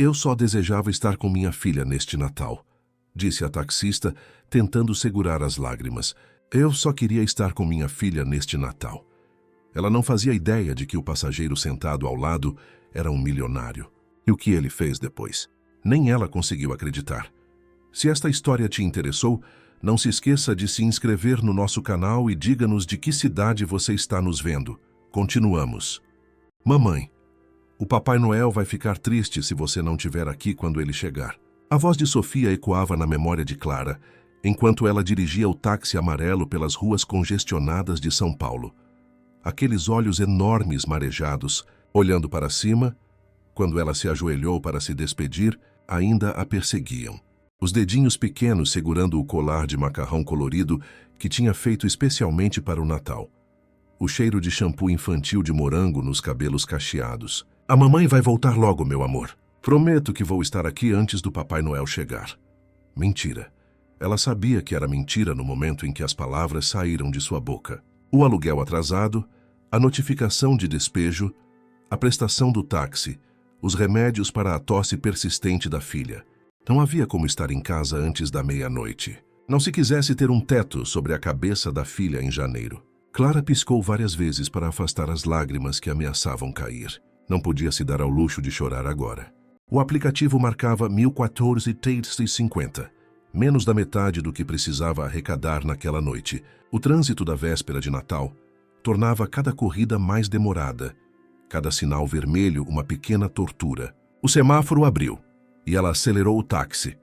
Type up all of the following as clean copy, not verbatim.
Eu só desejava estar com minha filha neste Natal, disse a taxista, tentando segurar as lágrimas. Eu só queria estar com minha filha neste Natal. Ela não fazia ideia de que o passageiro sentado ao lado era um milionário. E o que ele fez depois? Nem ela conseguiu acreditar. Se esta história te interessou, não se esqueça de se inscrever no nosso canal e diga-nos de que cidade você está nos vendo. Continuamos. Mamãe, o Papai Noel vai ficar triste se você não estiver aqui quando ele chegar. A voz de Sofia ecoava na memória de Clara, enquanto ela dirigia o táxi amarelo pelas ruas congestionadas de São Paulo. Aqueles olhos enormes marejados, olhando para cima, quando ela se ajoelhou para se despedir, ainda a perseguiam. Os dedinhos pequenos segurando o colar de macarrão colorido que tinha feito especialmente para o Natal. O cheiro de shampoo infantil de morango nos cabelos cacheados. A mamãe vai voltar logo, meu amor. Prometo que vou estar aqui antes do Papai Noel chegar. Mentira. Ela sabia que era mentira no momento em que as palavras saíram de sua boca. O aluguel atrasado, a notificação de despejo, a prestação do táxi, os remédios para a tosse persistente da filha. Não havia como estar em casa antes da meia-noite. Não se quisesse ter um teto sobre a cabeça da filha em janeiro. Clara piscou várias vezes para afastar as lágrimas que ameaçavam cair. Não podia se dar ao luxo de chorar agora. O aplicativo marcava 1.014,50, menos da metade do que precisava arrecadar naquela noite. O trânsito da véspera de Natal tornava cada corrida mais demorada, cada sinal vermelho uma pequena tortura. O semáforo abriu e ela acelerou o táxi,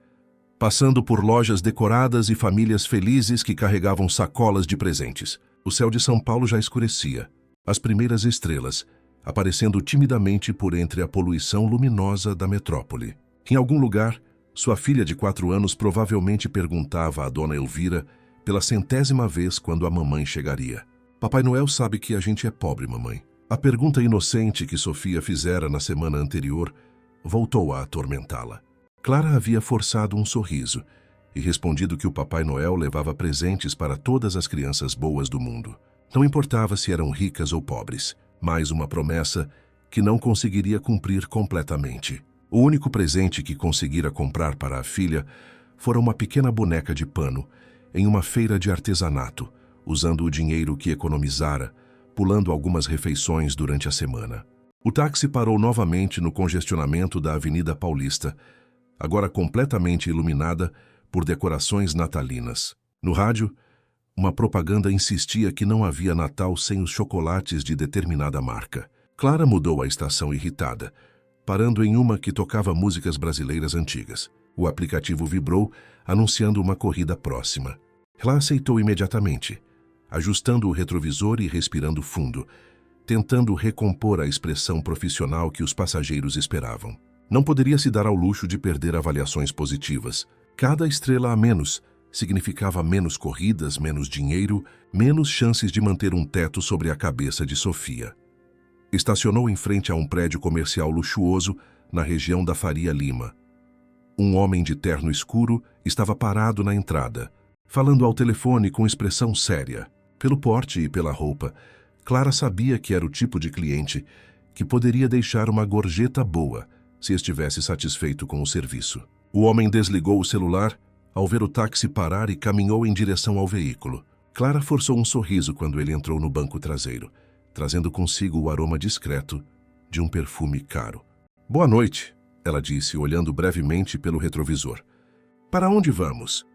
passando por lojas decoradas e famílias felizes que carregavam sacolas de presentes. O céu de São Paulo já escurecia, as primeiras estrelas aparecendo timidamente por entre a poluição luminosa da metrópole. Em algum lugar, sua filha de 4 anos provavelmente perguntava à dona Elvira pela 100ª vez quando a mamãe chegaria. Papai Noel sabe que a gente é pobre, mamãe. A pergunta inocente que Sofia fizera na semana anterior voltou a atormentá-la. Clara havia forçado um sorriso e respondido que o Papai Noel levava presentes para todas as crianças boas do mundo. Não importava se eram ricas ou pobres. Mais uma promessa que não conseguiria cumprir completamente. O único presente que conseguira comprar para a filha fora uma pequena boneca de pano em uma feira de artesanato, usando o dinheiro que economizara, pulando algumas refeições durante a semana. O táxi parou novamente no congestionamento da Avenida Paulista, agora completamente iluminada por decorações natalinas. No rádio, uma propaganda insistia que não havia Natal sem os chocolates de determinada marca. Clara mudou a estação irritada, parando em uma que tocava músicas brasileiras antigas. O aplicativo vibrou, anunciando uma corrida próxima. Ela aceitou imediatamente, ajustando o retrovisor e respirando fundo, tentando recompor a expressão profissional que os passageiros esperavam. Não poderia se dar ao luxo de perder avaliações positivas. Cada estrela a menos significava menos corridas, menos dinheiro, menos chances de manter um teto sobre a cabeça de Sofia. Estacionou em frente a um prédio comercial luxuoso na região da Faria Lima. Um homem de terno escuro estava parado na entrada, falando ao telefone com expressão séria. Pelo porte e pela roupa, Clara sabia que era o tipo de cliente que poderia deixar uma gorjeta boa se estivesse satisfeito com o serviço. O homem desligou o celular ao ver o táxi parar e caminhou em direção ao veículo. Clara forçou um sorriso quando ele entrou no banco traseiro, trazendo consigo o aroma discreto de um perfume caro. "Boa noite", ela disse, olhando brevemente pelo retrovisor. "Para onde vamos?"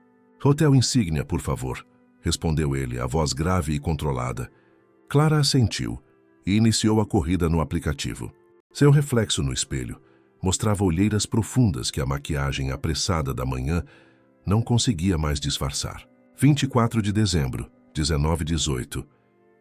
"Hotel Insígnia, por favor", respondeu ele, a voz grave e controlada. Clara assentiu e iniciou a corrida no aplicativo. Seu reflexo no espelho mostrava olheiras profundas que a maquiagem apressada da manhã não conseguia mais disfarçar. 24 de dezembro, 19:18.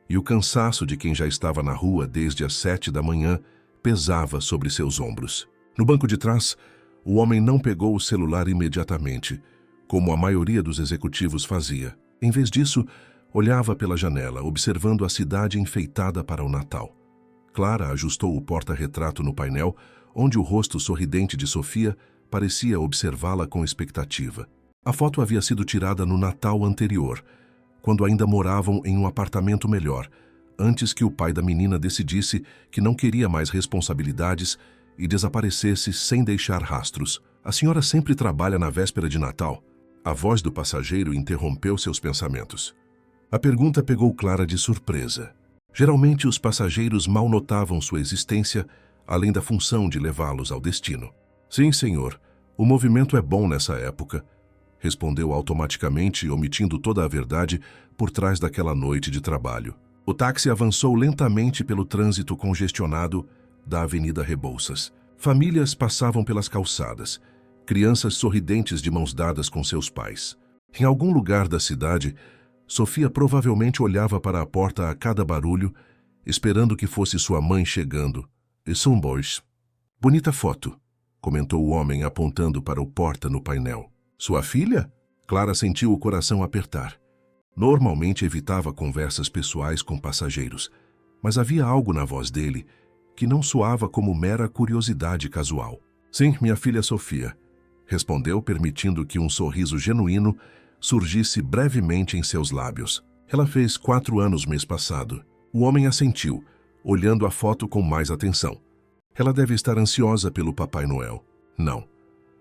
E o cansaço de quem já estava na rua desde as 7 da manhã pesava sobre seus ombros. No banco de trás, o homem não pegou o celular imediatamente, como a maioria dos executivos fazia. Em vez disso, olhava pela janela, observando a cidade enfeitada para o Natal. Clara ajustou o porta-retrato no painel, onde o rosto sorridente de Sofia parecia observá-la com expectativa. A foto havia sido tirada no Natal anterior, quando ainda moravam em um apartamento melhor, antes que o pai da menina decidisse que não queria mais responsabilidades e desaparecesse sem deixar rastros. A senhora sempre trabalha na véspera de Natal? A voz do passageiro interrompeu seus pensamentos. A pergunta pegou Clara de surpresa. Geralmente os passageiros mal notavam sua existência, além da função de levá-los ao destino. Sim, senhor. O movimento é bom nessa época, respondeu automaticamente, omitindo toda a verdade por trás daquela noite de trabalho. O táxi avançou lentamente pelo trânsito congestionado da Avenida Rebouças. Famílias passavam pelas calçadas, crianças sorridentes de mãos dadas com seus pais. Em algum lugar da cidade, Sofia provavelmente olhava para a porta a cada barulho, esperando que fosse sua mãe chegando. E são boys. Bonita foto, comentou o homem apontando para o porta no painel. Sua filha? Clara sentiu o coração apertar. Normalmente evitava conversas pessoais com passageiros, mas havia algo na voz dele que não soava como mera curiosidade casual. Sim, minha filha Sofia, respondeu, permitindo que um sorriso genuíno surgisse brevemente em seus lábios. Ela fez 4 anos mês passado. O homem assentiu, olhando a foto com mais atenção. Ela deve estar ansiosa pelo Papai Noel. Não.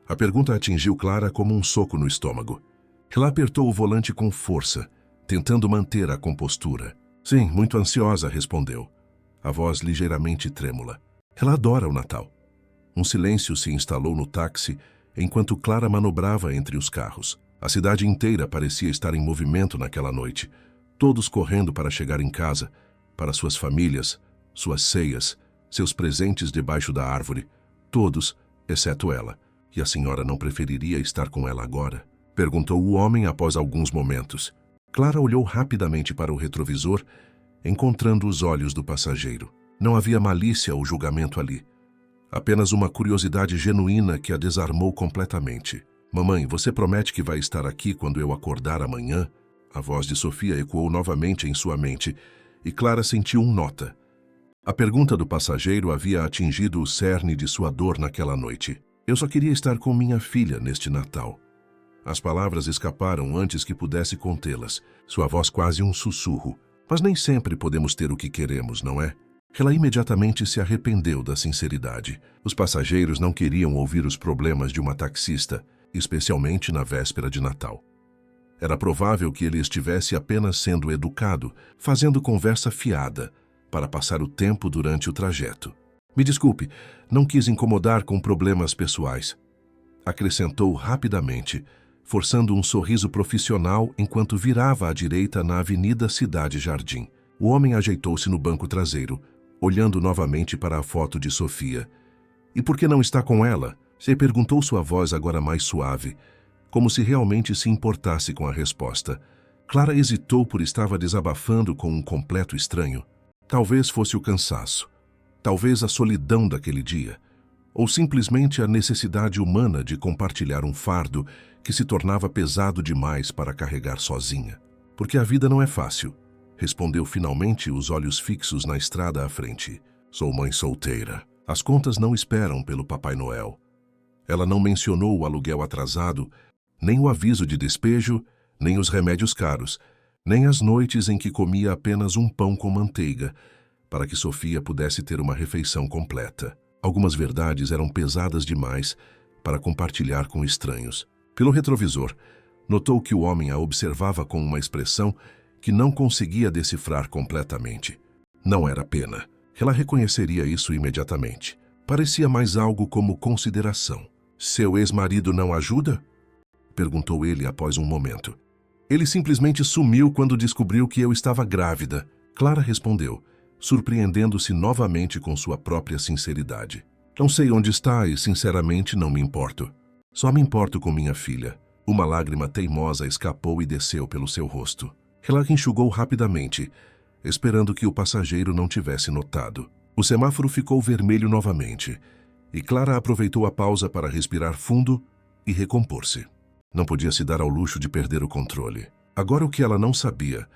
A pergunta atingiu Clara como um soco no estômago. Ela apertou o volante com força, tentando manter a compostura. Sim, muito ansiosa, respondeu, a voz ligeiramente trêmula. Ela adora o Natal. Um silêncio se instalou no táxi enquanto Clara manobrava entre os carros. A cidade inteira parecia estar em movimento naquela noite, todos correndo para chegar em casa, para suas famílias, suas ceias, seus presentes debaixo da árvore, todos, exceto ela. E a senhora não preferiria estar com ela agora? Perguntou o homem após alguns momentos. Clara olhou rapidamente para o retrovisor, encontrando os olhos do passageiro. Não havia malícia ou julgamento ali. Apenas uma curiosidade genuína que a desarmou completamente. Mamãe, você promete que vai estar aqui quando eu acordar amanhã? A voz de Sofia ecoou novamente em sua mente, e Clara sentiu um nota. A pergunta do passageiro havia atingido o cerne de sua dor naquela noite. Eu só queria estar com minha filha neste Natal. As palavras escaparam antes que pudesse contê-las, sua voz quase um sussurro. Mas nem sempre podemos ter o que queremos, não é? Ela imediatamente se arrependeu da sinceridade. Os passageiros não queriam ouvir os problemas de uma taxista, especialmente na véspera de Natal. Era provável que ele estivesse apenas sendo educado, fazendo conversa fiada, para passar o tempo durante o trajeto. Me desculpe, não quis incomodar com problemas pessoais, acrescentou rapidamente, forçando um sorriso profissional enquanto virava à direita na Avenida Cidade Jardim. O homem ajeitou-se no banco traseiro, olhando novamente para a foto de Sofia. E por que não está com ela? Se perguntou, sua voz agora mais suave, como se realmente se importasse com a resposta. Clara hesitou por estava desabafando com um completo estranho. Talvez fosse o cansaço, talvez a solidão daquele dia, ou simplesmente a necessidade humana de compartilhar um fardo que se tornava pesado demais para carregar sozinha. Porque a vida não é fácil, respondeu finalmente, os olhos fixos na estrada à frente. Sou mãe solteira. As contas não esperam pelo Papai Noel. Ela não mencionou o aluguel atrasado, nem o aviso de despejo, nem os remédios caros, nem as noites em que comia apenas um pão com manteiga, para que Sofia pudesse ter uma refeição completa. Algumas verdades eram pesadas demais para compartilhar com estranhos. Pelo retrovisor, notou que o homem a observava com uma expressão que não conseguia decifrar completamente. Não era pena. Ela reconheceria isso imediatamente. Parecia mais algo como consideração. Seu ex-marido não ajuda? Perguntou ele após um momento. Ele simplesmente sumiu quando descobriu que eu estava grávida. Clara respondeu, surpreendendo-se novamente com sua própria sinceridade. Não sei onde está e, sinceramente, não me importo. Só me importo com minha filha. Uma lágrima teimosa escapou e desceu pelo seu rosto. Ela enxugou rapidamente, esperando que o passageiro não tivesse notado. O semáforo ficou vermelho novamente, e Clara aproveitou a pausa para respirar fundo e recompor-se. Não podia se dar ao luxo de perder o controle. Agora o que ela não sabia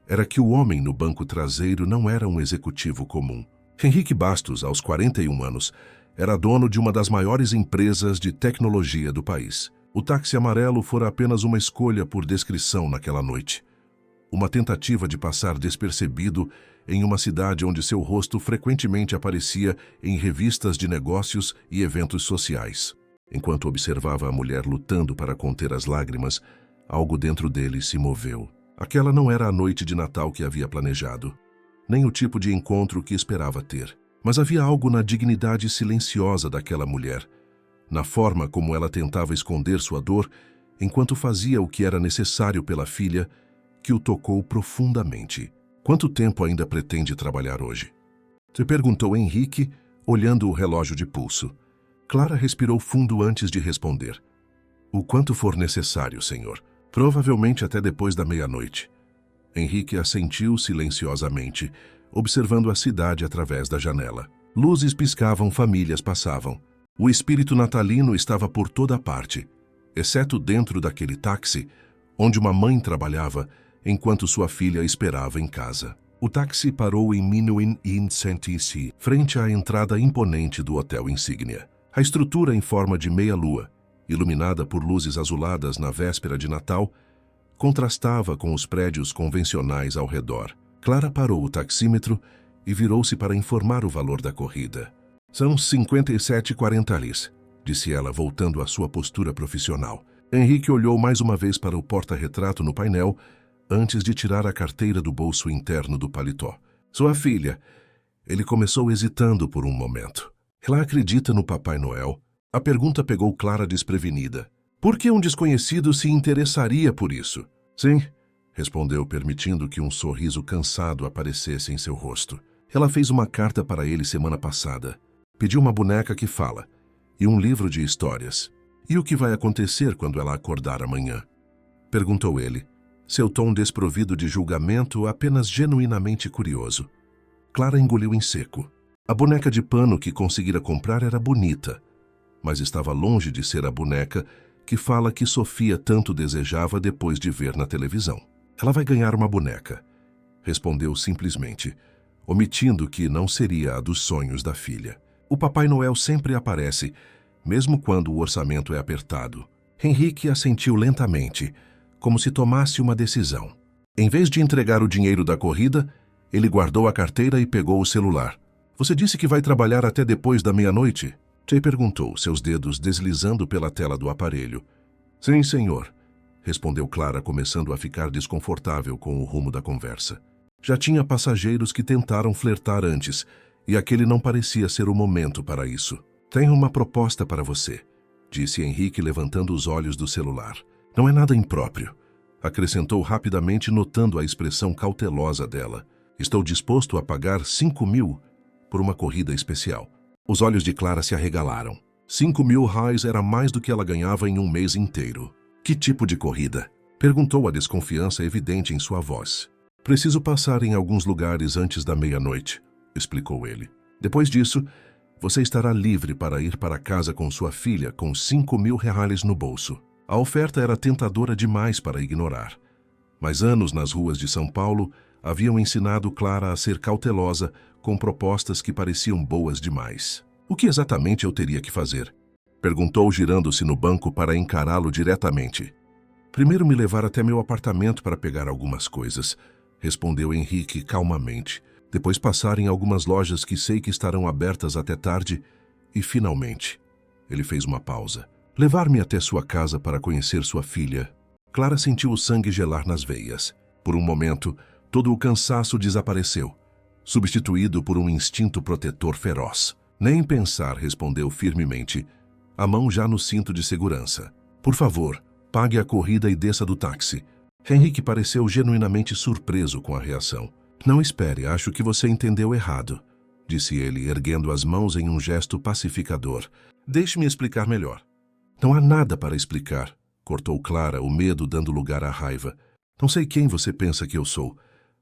era que o homem no banco traseiro não era um executivo comum. Henrique Bastos, aos 41 anos, era dono de uma das maiores empresas de tecnologia do país. O táxi amarelo fora apenas uma escolha por descrição naquela noite. Uma tentativa de passar despercebido em uma cidade onde seu rosto frequentemente aparecia em revistas de negócios e eventos sociais. Enquanto observava a mulher lutando para conter as lágrimas, algo dentro dele se moveu. Aquela não era a noite de Natal que havia planejado, nem o tipo de encontro que esperava ter. Mas havia algo na dignidade silenciosa daquela mulher, na forma como ela tentava esconder sua dor enquanto fazia o que era necessário pela filha, que o tocou profundamente. Quanto tempo ainda pretende trabalhar hoje? Se perguntou Henrique, olhando o relógio de pulso. Clara respirou fundo antes de responder. O quanto for necessário, senhor. Provavelmente até depois da meia-noite. Henrique assentiu silenciosamente, observando a cidade através da janela. Luzes piscavam, famílias passavam. O espírito natalino estava por toda parte, exceto dentro daquele táxi, onde uma mãe trabalhava, enquanto sua filha esperava em casa. O táxi parou em Menuhin in Saint-Icy, frente à entrada imponente do Hotel Insígnia. A estrutura em forma de meia-lua, iluminada por luzes azuladas na véspera de Natal, contrastava com os prédios convencionais ao redor. Clara parou o taxímetro e virou-se para informar o valor da corrida. São 57,40 lis, disse ela, voltando à sua postura profissional. Henrique olhou mais uma vez para o porta-retrato no painel, antes de tirar a carteira do bolso interno do paletó. Sua filha. Ele começou hesitando por um momento. Ela acredita no Papai Noel? A pergunta pegou Clara desprevenida. Por que um desconhecido se interessaria por isso? Sim, respondeu, permitindo que um sorriso cansado aparecesse em seu rosto. Ela fez uma carta para ele semana passada. Pediu uma boneca que fala e um livro de histórias. E o que vai acontecer quando ela acordar amanhã? Perguntou ele, seu tom desprovido de julgamento, apenas genuinamente curioso. Clara engoliu em seco. A boneca de pano que conseguira comprar era bonita, mas estava longe de ser a boneca que fala que Sofia tanto desejava depois de ver na televisão. Ela vai ganhar uma boneca, respondeu simplesmente, omitindo que não seria a dos sonhos da filha. O Papai Noel sempre aparece, mesmo quando o orçamento é apertado. Henrique assentiu lentamente, como se tomasse uma decisão. Em vez de entregar o dinheiro da corrida, ele guardou a carteira e pegou o celular. Você disse que vai trabalhar até depois da meia-noite? Jay perguntou, seus dedos deslizando pela tela do aparelho. Sim, senhor, respondeu Clara, começando a ficar desconfortável com o rumo da conversa. Já tinha passageiros que tentaram flertar antes, e aquele não parecia ser o momento para isso. Tenho uma proposta para você, disse Henrique, levantando os olhos do celular. Não é nada impróprio, acrescentou rapidamente, notando a expressão cautelosa dela. Estou disposto a pagar 5.000 por uma corrida especial. Os olhos de Clara se arregalaram. 5.000 reais era mais do que ela ganhava em um mês inteiro. Que tipo de corrida? Perguntou, a desconfiança evidente em sua voz. Preciso passar em alguns lugares antes da meia-noite, explicou ele. Depois disso, você estará livre para ir para casa com sua filha com 5.000 reais no bolso. A oferta era tentadora demais para ignorar. Mas anos nas ruas de São Paulo haviam ensinado Clara a ser cautelosa com propostas que pareciam boas demais. O que exatamente eu teria que fazer? Perguntou, girando-se no banco para encará-lo diretamente. Primeiro me levar até meu apartamento para pegar algumas coisas, respondeu Henrique calmamente. Depois passar em algumas lojas que sei que estarão abertas até tarde e, finalmente, ele fez uma pausa. Levar-me até sua casa para conhecer sua filha. Clara sentiu o sangue gelar nas veias. Por um momento, todo o cansaço desapareceu, substituído por um instinto protetor feroz. Nem pensar, respondeu firmemente, a mão já no cinto de segurança. Por favor, pague a corrida e desça do táxi. Henrique pareceu genuinamente surpreso com a reação. Não espere, acho que você entendeu errado, disse ele, erguendo as mãos em um gesto pacificador. Deixe-me explicar melhor. Não há nada para explicar, cortou Clara, o medo dando lugar à raiva. Não sei quem você pensa que eu sou,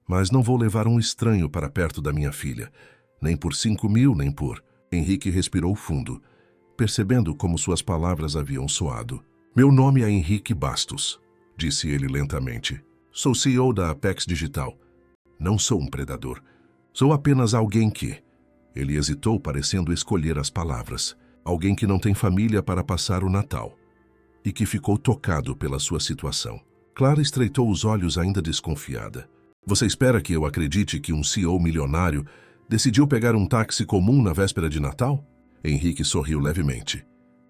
mas não vou levar um estranho para perto da minha filha. Nem por 5.000, nem por... Henrique respirou fundo, percebendo como suas palavras haviam soado. Meu nome é Henrique Bastos, disse ele lentamente. Sou CEO da Apex Digital. Não sou um predador. Sou apenas alguém que... Ele hesitou, parecendo escolher as palavras. Alguém que não tem família para passar o Natal. E que ficou tocado pela sua situação. Clara estreitou os olhos, ainda desconfiada. Você espera que eu acredite que um CEO milionário decidiu pegar um táxi comum na véspera de Natal? Henrique sorriu levemente.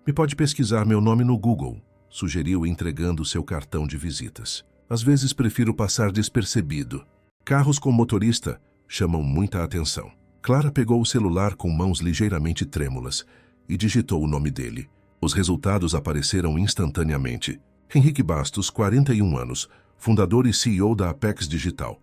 Me pode pesquisar meu nome no Google, sugeriu entregando seu cartão de visitas. Às vezes prefiro passar despercebido. Carros com motorista chamam muita atenção. Clara pegou o celular com mãos ligeiramente trêmulas e digitou o nome dele. Os resultados apareceram instantaneamente. Henrique Bastos, 41 anos, fundador e CEO da Apex Digital,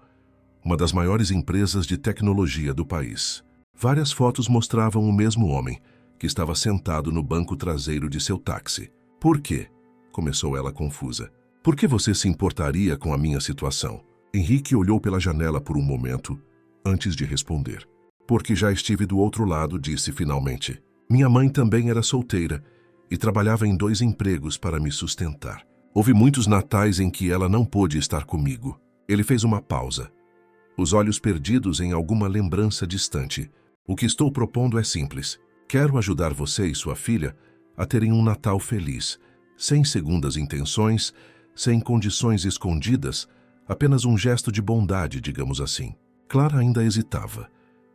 uma das maiores empresas de tecnologia do país. Várias fotos mostravam o mesmo homem, que estava sentado no banco traseiro de seu táxi. Por quê? Começou ela confusa. Por que você se importaria com a minha situação? Henrique olhou pela janela por um momento, antes de responder. Porque já estive do outro lado, disse finalmente. Minha mãe também era solteira e trabalhava em 2 empregos para me sustentar. Houve muitos natais em que ela não pôde estar comigo. Ele fez uma pausa, os olhos perdidos em alguma lembrança distante. O que estou propondo é simples. Quero ajudar você e sua filha a terem um Natal feliz, sem segundas intenções, sem condições escondidas, apenas um gesto de bondade, digamos assim. Clara ainda hesitava.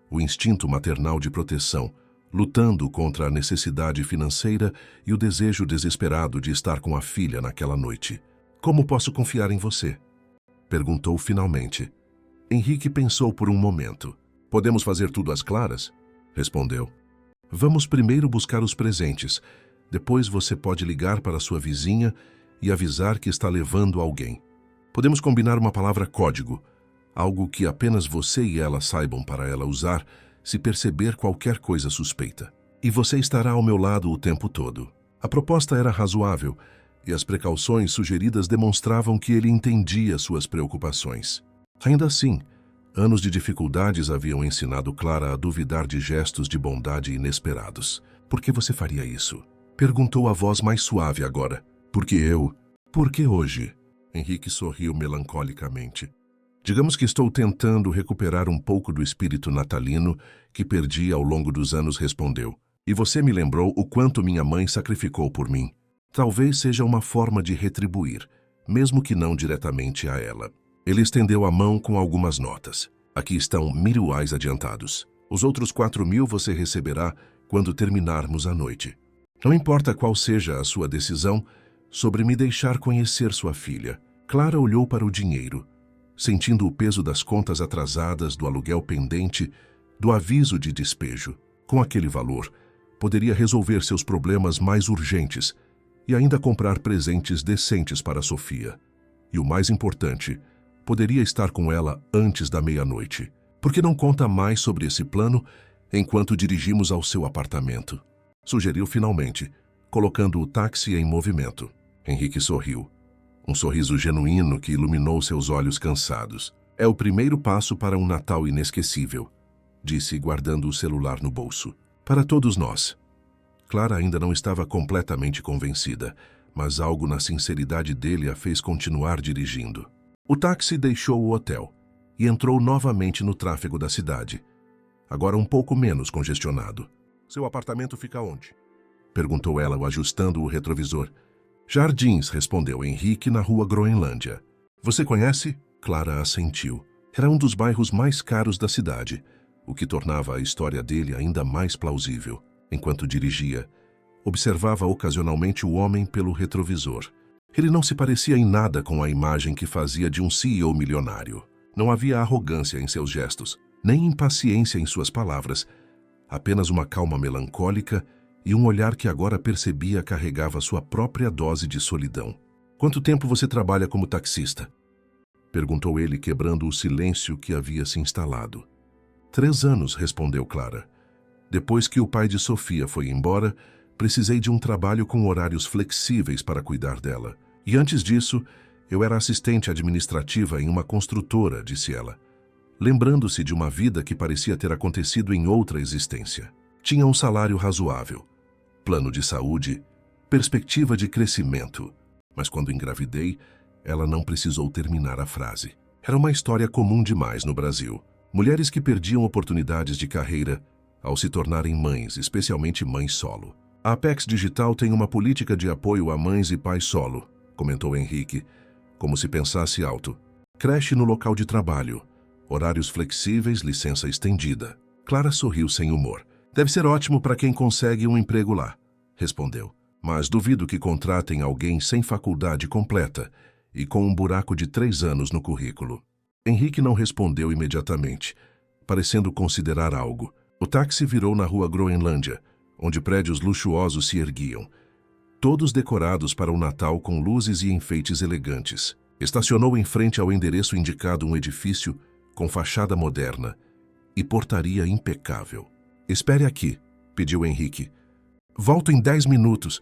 O instinto maternal de proteção, lutando contra a necessidade financeira e o desejo desesperado de estar com a filha naquela noite. Como posso confiar em você? Perguntou finalmente. Henrique pensou por um momento. Podemos fazer tudo às claras? Respondeu. Vamos primeiro buscar os presentes. Depois você pode ligar para sua vizinha e avisar que está levando alguém. Podemos combinar uma palavra código, algo que apenas você e ela saibam para ela usar se perceber qualquer coisa suspeita. E você estará ao meu lado o tempo todo. A proposta era razoável e as precauções sugeridas demonstravam que ele entendia suas preocupações. Ainda assim, anos de dificuldades haviam ensinado Clara a duvidar de gestos de bondade inesperados. Por que você faria isso? Perguntou a voz mais suave agora. Porque eu? Por que hoje? Henrique sorriu melancolicamente. Digamos que estou tentando recuperar um pouco do espírito natalino que perdi ao longo dos anos, respondeu. E você me lembrou o quanto minha mãe sacrificou por mim. Talvez seja uma forma de retribuir, mesmo que não diretamente a ela. Ele estendeu a mão com algumas notas. Aqui estão R$ 1.000 adiantados. Os outros 4.000 você receberá quando terminarmos a noite. Não importa qual seja a sua decisão sobre me deixar conhecer sua filha. Clara olhou para o dinheiro, sentindo o peso das contas atrasadas, do aluguel pendente, do aviso de despejo. Com aquele valor, poderia resolver seus problemas mais urgentes e ainda comprar presentes decentes para Sofia. E o mais importante, poderia estar com ela antes da meia-noite. Por que não conta mais sobre esse plano enquanto dirigimos ao seu apartamento? Sugeriu finalmente, colocando o táxi em movimento. Henrique sorriu. Um sorriso genuíno que iluminou seus olhos cansados. É o primeiro passo para um Natal inesquecível, disse, guardando o celular no bolso. Para todos nós. Clara ainda não estava completamente convencida, mas algo na sinceridade dele a fez continuar dirigindo. O táxi deixou o hotel e entrou novamente no tráfego da cidade, agora um pouco menos congestionado. Seu apartamento fica onde? Perguntou ela, ajustando o retrovisor. Jardins, respondeu Henrique, na rua Groenlândia. Você conhece? Clara assentiu. Era um dos bairros mais caros da cidade, o que tornava a história dele ainda mais plausível. Enquanto dirigia, observava ocasionalmente o homem pelo retrovisor. Ele não se parecia em nada com a imagem que fazia de um CEO milionário. Não havia arrogância em seus gestos, nem impaciência em suas palavras, apenas uma calma melancólica e um olhar que agora percebia carregava sua própria dose de solidão. Quanto tempo você trabalha como taxista? Perguntou ele, quebrando o silêncio que havia se instalado. 3 anos, respondeu Clara. Depois que o pai de Sofia foi embora, precisei de um trabalho com horários flexíveis para cuidar dela. E antes disso, eu era assistente administrativa em uma construtora, disse ela, lembrando-se de uma vida que parecia ter acontecido em outra existência. Tinha um salário razoável, plano de saúde, perspectiva de crescimento. Mas quando engravidei, ela não precisou terminar a frase. Era uma história comum demais no Brasil. Mulheres que perdiam oportunidades de carreira ao se tornarem mães, especialmente mães solo. A Apex Digital tem uma política de apoio a mães e pais solo, comentou Henrique, como se pensasse alto. Creche no local de trabalho. Horários flexíveis, licença estendida. Clara sorriu sem humor. Deve ser ótimo para quem consegue um emprego lá, respondeu. Mas duvido que contratem alguém sem faculdade completa e com um buraco de 3 anos no currículo. Henrique não respondeu imediatamente, parecendo considerar algo. O táxi virou na rua Groenlândia, onde prédios luxuosos se erguiam, todos decorados para o Natal com luzes e enfeites elegantes. Estacionou em frente ao endereço indicado um edifício com fachada moderna e portaria impecável. Espere aqui, pediu Henrique. Volto em 10 minutos.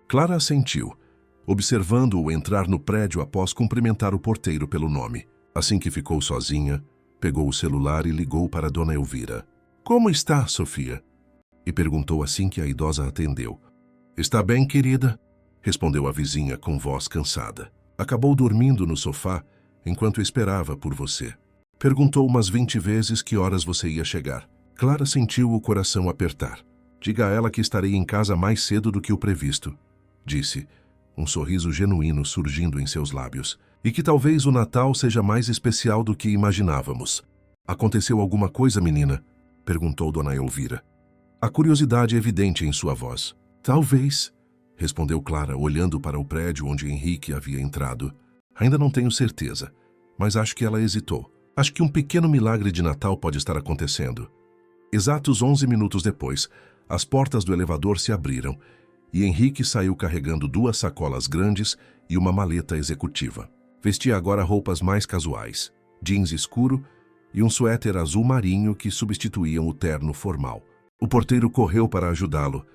Clara assentiu, observando-o entrar no prédio após cumprimentar o porteiro pelo nome. Assim que ficou sozinha, pegou o celular e ligou para Dona Elvira. Como está, Sofia? E perguntou assim que a idosa atendeu. Está bem, querida? Respondeu a vizinha com voz cansada. Acabou dormindo no sofá enquanto esperava por você. Perguntou umas 20 vezes que horas você ia chegar. Clara sentiu o coração apertar. Diga a ela que estarei em casa mais cedo do que o previsto, disse, um sorriso genuíno surgindo em seus lábios. E que talvez o Natal seja mais especial do que imaginávamos. Aconteceu alguma coisa, menina? Perguntou Dona Elvira. A curiosidade evidente em sua voz. Talvez, respondeu Clara, olhando para o prédio onde Henrique havia entrado. Ainda não tenho certeza, mas acho que ela hesitou. Acho que um pequeno milagre de Natal pode estar acontecendo. Exatos 11 minutos depois, as portas do elevador se abriram e Henrique saiu carregando 2 sacolas grandes e uma maleta executiva. Vestia agora roupas mais casuais, jeans escuro e um suéter azul marinho que substituíam o terno formal. O porteiro correu para ajudá-lo,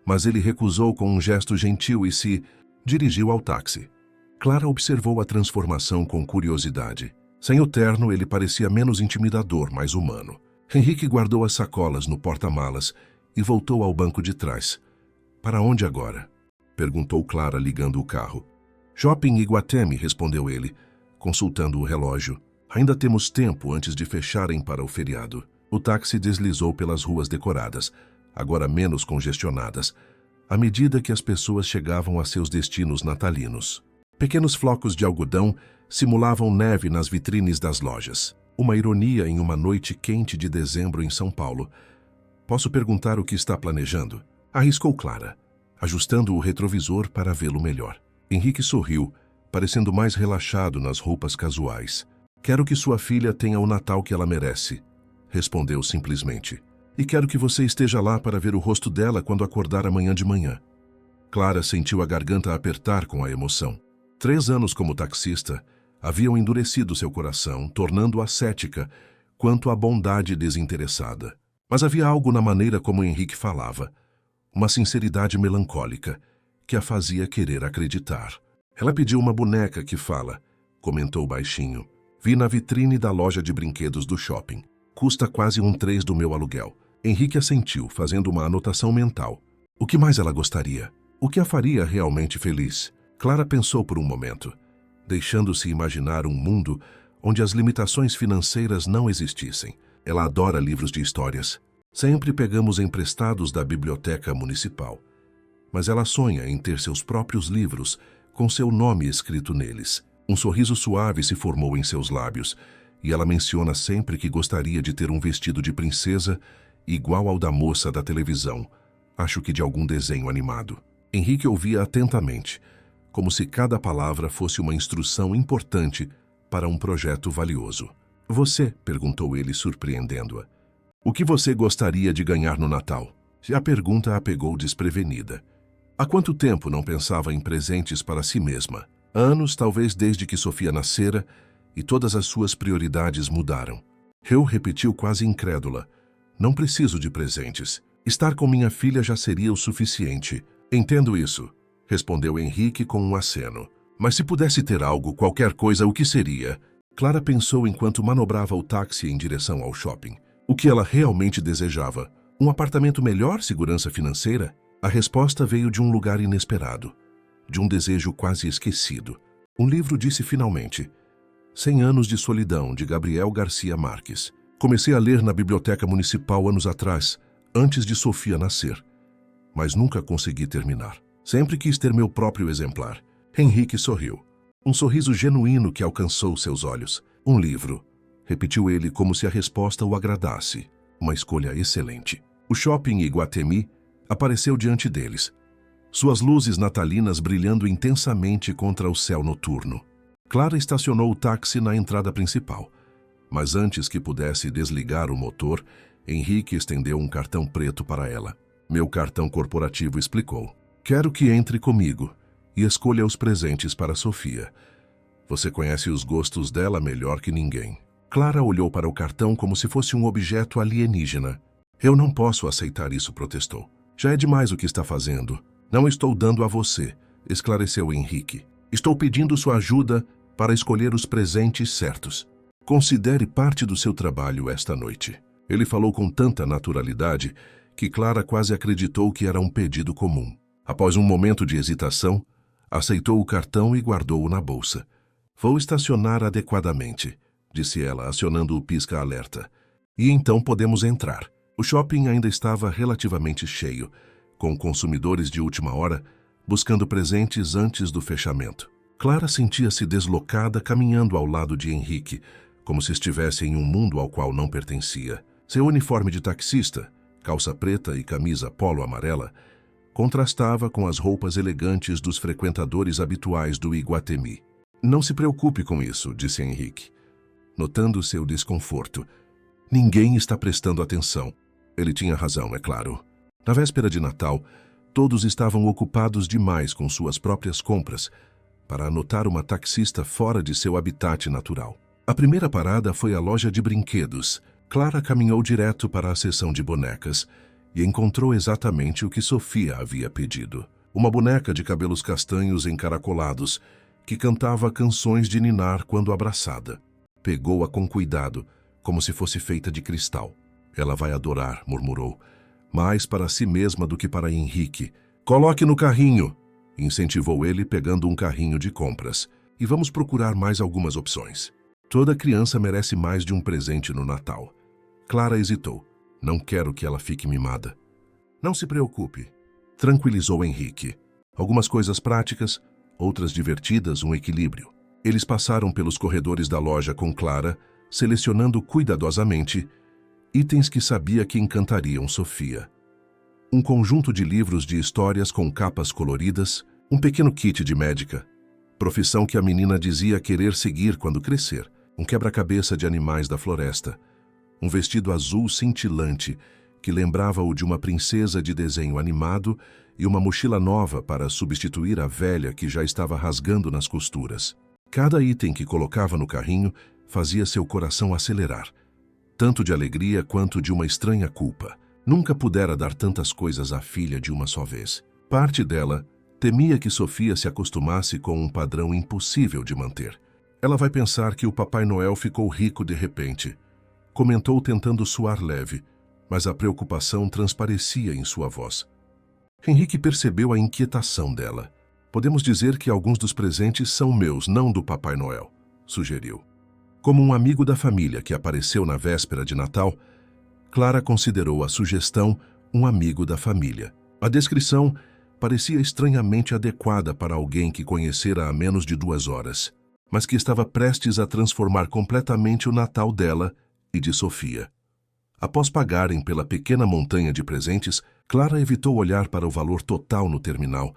mas ele recusou com um gesto gentil e se dirigiu ao táxi. Clara observou a transformação com curiosidade. Sem o terno, ele parecia menos intimidador, mais humano. Henrique guardou as sacolas no porta-malas e voltou ao banco de trás. Para onde agora? Perguntou Clara, ligando o carro. Shopping Iguatemi, respondeu ele, consultando o relógio. Ainda temos tempo antes de fecharem para o feriado. O táxi deslizou pelas ruas decoradas, agora menos congestionadas, à medida que as pessoas chegavam a seus destinos natalinos. Pequenos flocos de algodão simulavam neve nas vitrines das lojas. Uma ironia em uma noite quente de dezembro em São Paulo. Posso perguntar o que está planejando? Arriscou Clara, ajustando o retrovisor para vê-lo melhor. Henrique sorriu, parecendo mais relaxado nas roupas casuais. Quero que sua filha tenha o Natal que ela merece, respondeu simplesmente. E quero que você esteja lá para ver o rosto dela quando acordar amanhã de manhã. Clara sentiu a garganta apertar com a emoção. 3 anos como taxista haviam endurecido seu coração, tornando-a cética quanto à bondade desinteressada. Mas havia algo na maneira como Henrique falava, uma sinceridade melancólica, que a fazia querer acreditar. Ela pediu uma boneca que fala, comentou baixinho. Vi na vitrine da loja de brinquedos do shopping. Custa quase 1/3 do meu aluguel. Henrique assentiu, fazendo uma anotação mental. O que mais ela gostaria? O que a faria realmente feliz? Clara pensou por um momento, deixando-se imaginar um mundo onde as limitações financeiras não existissem. Ela adora livros de histórias. Sempre pegamos emprestados da biblioteca municipal. Mas ela sonha em ter seus próprios livros, com seu nome escrito neles. Um sorriso suave se formou em seus lábios, e ela menciona sempre que gostaria de ter um vestido de princesa igual ao da moça da televisão, acho que de algum desenho animado. Henrique ouvia atentamente, como se cada palavra fosse uma instrução importante para um projeto valioso. Você, perguntou ele, surpreendendo-a. O que você gostaria de ganhar no Natal? A pergunta a pegou desprevenida. Há quanto tempo não pensava em presentes para si mesma? Anos, talvez desde que Sofia nascera, e todas as suas prioridades mudaram. Eu repetiu quase incrédula. Não preciso de presentes. Estar com minha filha já seria o suficiente. Entendo isso, respondeu Henrique com um aceno. Mas se pudesse ter algo, qualquer coisa, o que seria? Clara pensou enquanto manobrava o táxi em direção ao shopping. O que ela realmente desejava? Um apartamento melhor, segurança financeira? A resposta veio de um lugar inesperado, de um desejo quase esquecido. Um livro disse finalmente. 100 anos de solidão, de Gabriel Garcia Marques. Comecei a ler na biblioteca municipal anos atrás, antes de Sofia nascer. Mas nunca consegui terminar. Sempre quis ter meu próprio exemplar. Henrique sorriu. Um sorriso genuíno que alcançou seus olhos. Um livro, repetiu ele como se a resposta o agradasse. Uma escolha excelente. O shopping Iguatemi apareceu diante deles, suas luzes natalinas brilhando intensamente contra o céu noturno. Clara estacionou o táxi na entrada principal, mas antes que pudesse desligar o motor, Henrique estendeu um cartão preto para ela. Meu cartão corporativo, explicou. Quero que entre comigo e escolha os presentes para Sofia. Você conhece os gostos dela melhor que ninguém. Clara olhou para o cartão como se fosse um objeto alienígena. Eu não posso aceitar isso, protestou. Já é demais o que está fazendo. Não estou dando a você, esclareceu Henrique. Estou pedindo sua ajuda para escolher os presentes certos. Considere parte do seu trabalho esta noite. Ele falou com tanta naturalidade que Clara quase acreditou que era um pedido comum. Após um momento de hesitação, aceitou o cartão e guardou-o na bolsa. Vou estacionar adequadamente, disse ela, acionando o pisca-alerta. E então podemos entrar. O shopping ainda estava relativamente cheio, com consumidores de última hora buscando presentes antes do fechamento. Clara sentia-se deslocada caminhando ao lado de Henrique, como se estivesse em um mundo ao qual não pertencia. Seu uniforme de taxista, calça preta e camisa polo amarela, contrastava com as roupas elegantes dos frequentadores habituais do Iguatemi. Não se preocupe com isso, disse Henrique, notando seu desconforto. Ninguém está prestando atenção. Ele tinha razão, é claro. Na véspera de Natal, todos estavam ocupados demais com suas próprias compras para anotar uma taxista fora de seu habitat natural. A primeira parada foi a loja de brinquedos. Clara caminhou direto para a seção de bonecas e encontrou exatamente o que Sofia havia pedido. Uma boneca de cabelos castanhos encaracolados que cantava canções de ninar quando abraçada. Pegou-a com cuidado, como se fosse feita de cristal. Ela vai adorar, murmurou, mais para si mesma do que para Henrique. Coloque no carrinho, incentivou ele, pegando um carrinho de compras. E vamos procurar mais algumas opções. Toda criança merece mais de um presente no Natal. Clara hesitou. Não quero que ela fique mimada. Não se preocupe, tranquilizou Henrique. Algumas coisas práticas, outras divertidas, um equilíbrio. Eles passaram pelos corredores da loja com Clara, selecionando cuidadosamente itens que sabia que encantariam Sofia. Um conjunto de livros de histórias com capas coloridas, um pequeno kit de médica, profissão que a menina dizia querer seguir quando crescer, um quebra-cabeça de animais da floresta, um vestido azul cintilante que lembrava-o de uma princesa de desenho animado e uma mochila nova para substituir a velha que já estava rasgando nas costuras. Cada item que colocava no carrinho fazia seu coração acelerar, tanto de alegria quanto de uma estranha culpa. Nunca pudera dar tantas coisas à filha de uma só vez. Parte dela temia que Sofia se acostumasse com um padrão impossível de manter. Ela vai pensar que o Papai Noel ficou rico de repente, comentou tentando soar leve, mas a preocupação transparecia em sua voz. Henrique percebeu a inquietação dela. Podemos dizer que alguns dos presentes são meus, não do Papai Noel, sugeriu. Como um amigo da família que apareceu na véspera de Natal, Clara considerou a sugestão um amigo da família. A descrição parecia estranhamente adequada para alguém que conhecera há menos de 2 horas, mas que estava prestes a transformar completamente o Natal dela e de Sofia. Após pagarem pela pequena montanha de presentes, Clara evitou olhar para o valor total no terminal.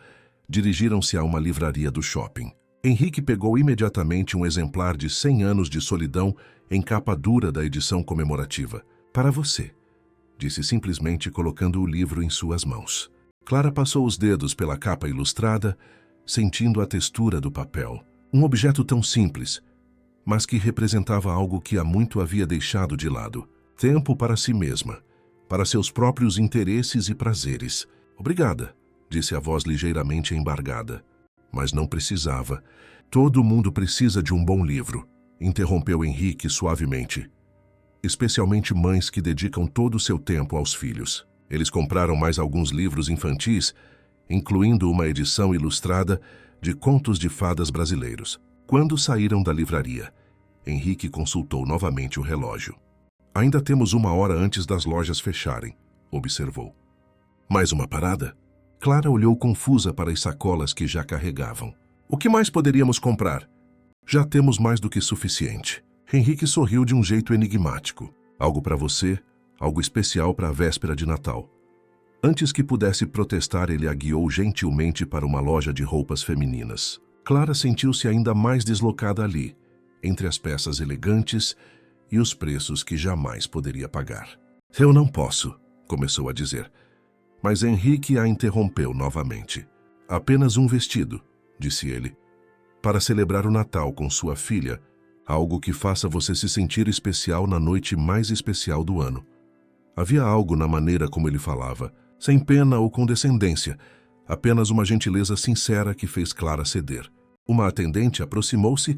Dirigiram-se a uma livraria do shopping. Henrique pegou imediatamente um exemplar de 100 anos de solidão em capa dura da edição comemorativa. Para você, disse simplesmente colocando o livro em suas mãos. Clara passou os dedos pela capa ilustrada, sentindo a textura do papel. Um objeto tão simples, mas que representava algo que há muito havia deixado de lado. Tempo para si mesma, para seus próprios interesses e prazeres. Obrigada, disse a voz ligeiramente embargada. Mas não precisava. Todo mundo precisa de um bom livro, interrompeu Henrique suavemente. Especialmente mães que dedicam todo o seu tempo aos filhos. Eles compraram mais alguns livros infantis, incluindo uma edição ilustrada de contos de fadas brasileiros. Quando saíram da livraria, Henrique consultou novamente o relógio. Ainda temos 1 hora antes das lojas fecharem, observou. Mais uma parada? Clara olhou confusa para as sacolas que já carregavam. O que mais poderíamos comprar? Já temos mais do que suficiente. Henrique sorriu de um jeito enigmático. Algo para você, algo especial para a véspera de Natal. Antes que pudesse protestar, ele a guiou gentilmente para uma loja de roupas femininas. Clara sentiu-se ainda mais deslocada ali, entre as peças elegantes e os preços que jamais poderia pagar. Eu não posso, começou a dizer. Mas Henrique a interrompeu novamente. Apenas um vestido, disse ele, para celebrar o Natal com sua filha, algo que faça você se sentir especial na noite mais especial do ano. Havia algo na maneira como ele falava, sem pena ou condescendência, apenas uma gentileza sincera que fez Clara ceder. Uma atendente aproximou-se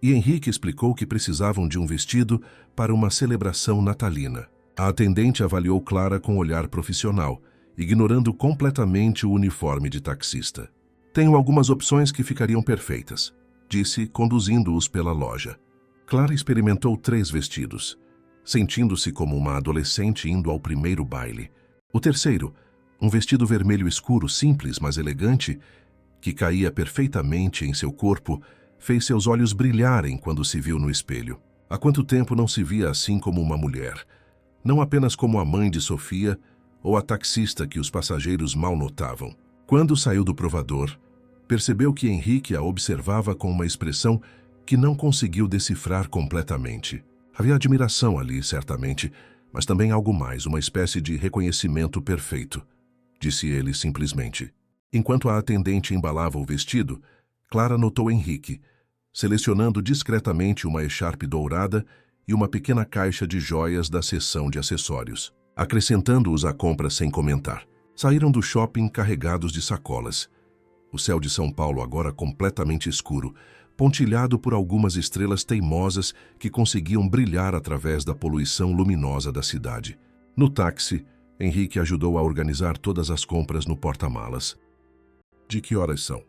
e Henrique explicou que precisavam de um vestido para uma celebração natalina. A atendente avaliou Clara com um olhar profissional, ignorando completamente o uniforme de taxista. Tenho algumas opções que ficariam perfeitas, disse, conduzindo-os pela loja. Clara experimentou 3 vestidos, sentindo-se como uma adolescente indo ao primeiro baile. O terceiro, um vestido vermelho escuro, simples, mas elegante, que caía perfeitamente em seu corpo, fez seus olhos brilharem quando se viu no espelho. Há quanto tempo não se via assim como uma mulher? Não apenas como a mãe de Sofia ou a taxista que os passageiros mal notavam. Quando saiu do provador, percebeu que Henrique a observava com uma expressão que não conseguiu decifrar completamente. Havia admiração ali, certamente, mas também algo mais, uma espécie de reconhecimento perfeito, disse ele simplesmente. Enquanto a atendente embalava o vestido, Clara notou Henrique, selecionando discretamente uma echarpe dourada e uma pequena caixa de joias da seção de acessórios, acrescentando-os à compra sem comentar. Saíram do shopping carregados de sacolas. O céu de São Paulo agora completamente escuro, pontilhado por algumas estrelas teimosas que conseguiam brilhar através da poluição luminosa da cidade. No táxi, Henrique ajudou a organizar todas as compras no porta-malas. De que horas são?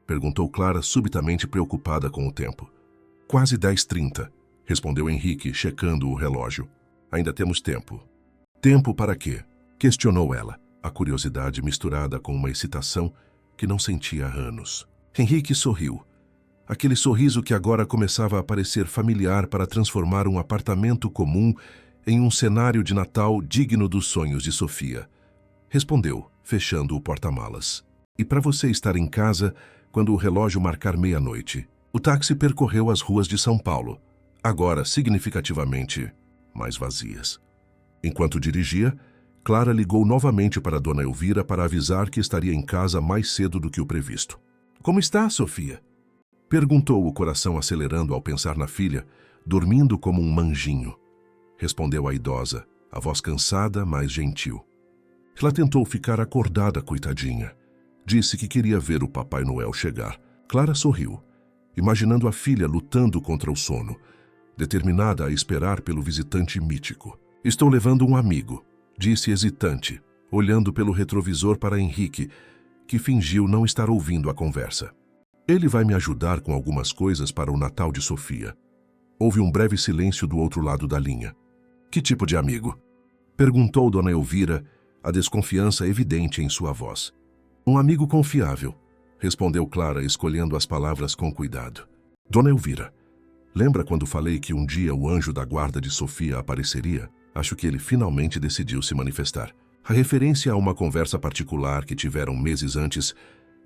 Perguntou Clara, subitamente preocupada com o tempo. Quase 10h30, respondeu Henrique, checando o relógio. Ainda temos tempo. Tempo para quê? Questionou ela, a curiosidade misturada com uma excitação que não sentia há anos. Henrique sorriu. Aquele sorriso que agora começava a parecer familiar para transformar um apartamento comum em um cenário de Natal digno dos sonhos de Sofia. Respondeu, fechando o porta-malas. E para você estar em casa quando o relógio marcar meia-noite? O táxi percorreu as ruas de São Paulo, agora significativamente mais vazias. Enquanto dirigia, Clara ligou novamente para Dona Elvira para avisar que estaria em casa mais cedo do que o previsto. Como está, Sofia? Perguntou, o coração acelerando ao pensar na filha, dormindo como um manjinho. Respondeu a idosa, a voz cansada, mas gentil. Ela tentou ficar acordada, coitadinha. Disse que queria ver o Papai Noel chegar. Clara sorriu, imaginando a filha lutando contra o sono, determinada a esperar pelo visitante mítico. Estou levando um amigo, disse hesitante, olhando pelo retrovisor para Henrique, que fingiu não estar ouvindo a conversa. Ele vai me ajudar com algumas coisas para o Natal de Sofia. Houve um breve silêncio do outro lado da linha. Que tipo de amigo? Perguntou Dona Elvira, a desconfiança evidente em sua voz. Um amigo confiável, respondeu Clara, escolhendo as palavras com cuidado. Dona Elvira, lembra quando falei que um dia o anjo da guarda de Sofia apareceria? Acho que ele finalmente decidiu se manifestar. A referência a uma conversa particular que tiveram meses antes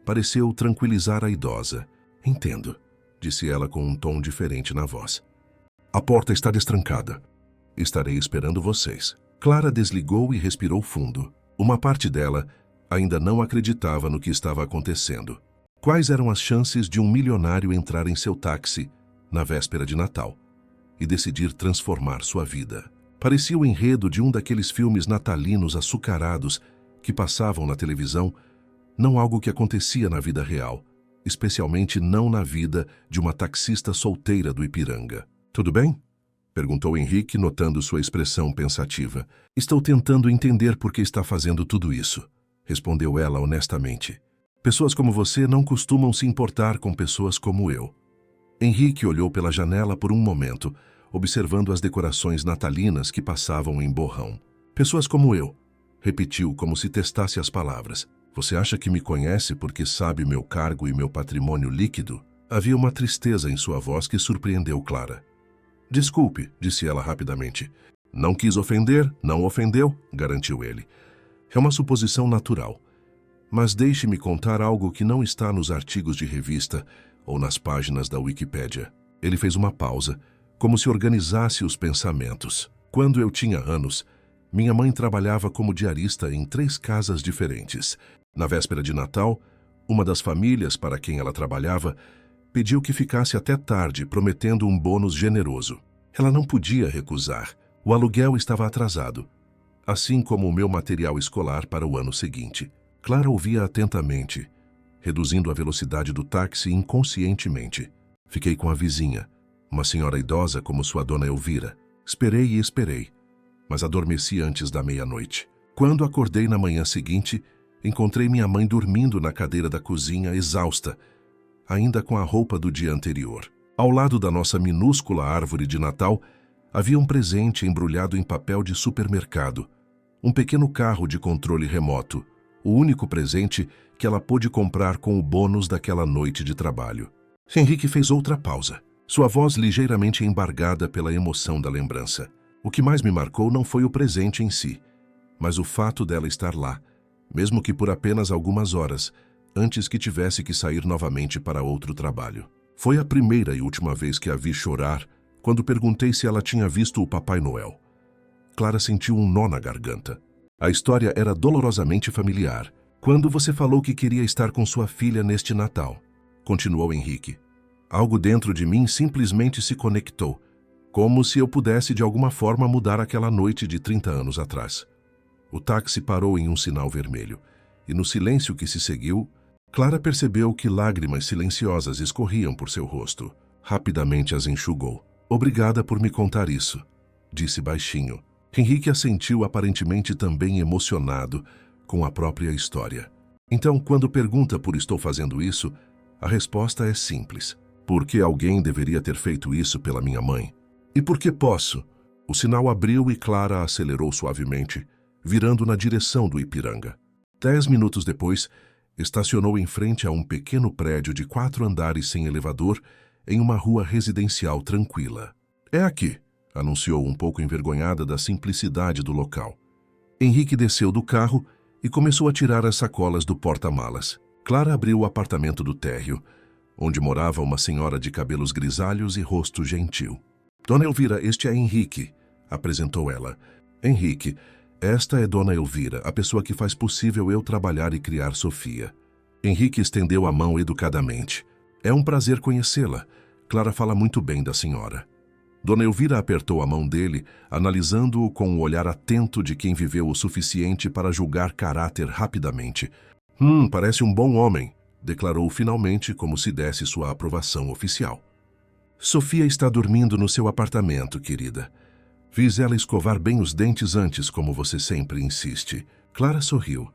pareceu tranquilizar a idosa. Entendo, disse ela com um tom diferente na voz. A porta está destrancada. Estarei esperando vocês. Clara desligou e respirou fundo. Uma parte dela ainda não acreditava no que estava acontecendo. Quais eram as chances de um milionário entrar em seu táxi na véspera de Natal e decidir transformar sua vida? Parecia o enredo de um daqueles filmes natalinos açucarados que passavam na televisão, não algo que acontecia na vida real, especialmente não na vida de uma taxista solteira do Ipiranga. Tudo bem? Perguntou Henrique, notando sua expressão pensativa. Estou tentando entender por que está fazendo tudo isso, respondeu ela honestamente. Pessoas como você não costumam se importar com pessoas como eu. Henrique olhou pela janela por um momento, observando as decorações natalinas que passavam em borrão. Pessoas como eu, repetiu como se testasse as palavras. Você acha que me conhece porque sabe meu cargo e meu patrimônio líquido? Havia uma tristeza em sua voz que surpreendeu Clara. Desculpe, disse ela rapidamente. Não quis ofender, não ofendeu, garantiu ele. É uma suposição natural. Mas deixe-me contar algo que não está nos artigos de revista ou nas páginas da Wikipédia. Ele fez uma pausa, como se organizasse os pensamentos. Quando eu tinha anos, minha mãe trabalhava como diarista em 3 casas diferentes. Na véspera de Natal, uma das famílias para quem ela trabalhava pediu que ficasse até tarde, prometendo um bônus generoso. Ela não podia recusar. O aluguel estava atrasado, assim como o meu material escolar para o ano seguinte. Clara ouvia atentamente, reduzindo a velocidade do táxi inconscientemente. Fiquei com a vizinha, uma senhora idosa como sua dona Elvira. Esperei e esperei, mas adormeci antes da meia-noite. Quando acordei na manhã seguinte, encontrei minha mãe dormindo na cadeira da cozinha, exausta, ainda com a roupa do dia anterior. Ao lado da nossa minúscula árvore de Natal, havia um presente embrulhado em papel de supermercado, um pequeno carro de controle remoto, o único presente que ela pôde comprar com o bônus daquela noite de trabalho. Henrique fez outra pausa, sua voz ligeiramente embargada pela emoção da lembrança. O que mais me marcou não foi o presente em si, mas o fato dela estar lá, mesmo que por apenas algumas horas, antes que tivesse que sair novamente para outro trabalho. Foi a primeira e última vez que a vi chorar quando perguntei se ela tinha visto o Papai Noel. Clara sentiu um nó na garganta. A história era dolorosamente familiar. Quando você falou que queria estar com sua filha neste Natal, continuou Henrique. Algo dentro de mim simplesmente se conectou, como se eu pudesse de alguma forma mudar aquela noite de 30 anos atrás. O táxi parou em um sinal vermelho, e no silêncio que se seguiu, Clara percebeu que lágrimas silenciosas escorriam por seu rosto. Rapidamente as enxugou. Obrigada por me contar isso, disse baixinho. Henrique assentiu aparentemente também emocionado com a própria história. Então, quando pergunta por estou fazendo isso, a resposta é simples. Por que alguém deveria ter feito isso pela minha mãe? E por que posso? O sinal abriu e Clara acelerou suavemente, virando na direção do Ipiranga. 10 minutos depois, estacionou em frente a um pequeno prédio de 4 andares sem elevador em uma rua residencial tranquila. É aqui, anunciou um pouco envergonhada da simplicidade do local. Henrique desceu do carro e começou a tirar as sacolas do porta-malas. Clara abriu o apartamento do térreo, onde morava uma senhora de cabelos grisalhos e rosto gentil. Dona Elvira, este é Henrique, apresentou ela. Henrique, esta é Dona Elvira, a pessoa que faz possível eu trabalhar e criar Sofia. Henrique estendeu a mão educadamente. É um prazer conhecê-la. Clara fala muito bem da senhora. Dona Elvira apertou a mão dele, analisando-o com um olhar atento de quem viveu o suficiente para julgar caráter rapidamente. Parece um bom homem, declarou finalmente como se desse sua aprovação oficial. Sofia está dormindo no seu apartamento, querida. Fiz ela escovar bem os dentes antes, como você sempre insiste. Clara sorriu,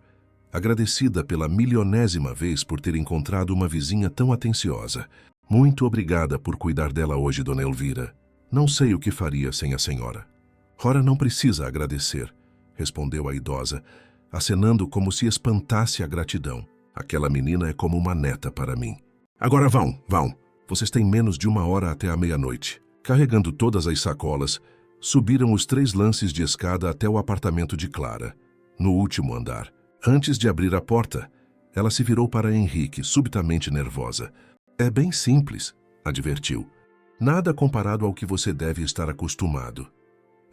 agradecida pela milionésima vez por ter encontrado uma vizinha tão atenciosa. Muito obrigada por cuidar dela hoje, Dona Elvira. Não sei o que faria sem a senhora. Ora, não precisa agradecer, respondeu a idosa, acenando como se espantasse a gratidão. Aquela menina é como uma neta para mim. Agora vão. Vocês têm menos de 1 hora até a meia-noite. Carregando todas as sacolas, subiram os 3 lances de escada até o apartamento de Clara, no último andar. Antes de abrir a porta, ela se virou para Henrique, subitamente nervosa. É bem simples, advertiu. Nada comparado ao que você deve estar acostumado.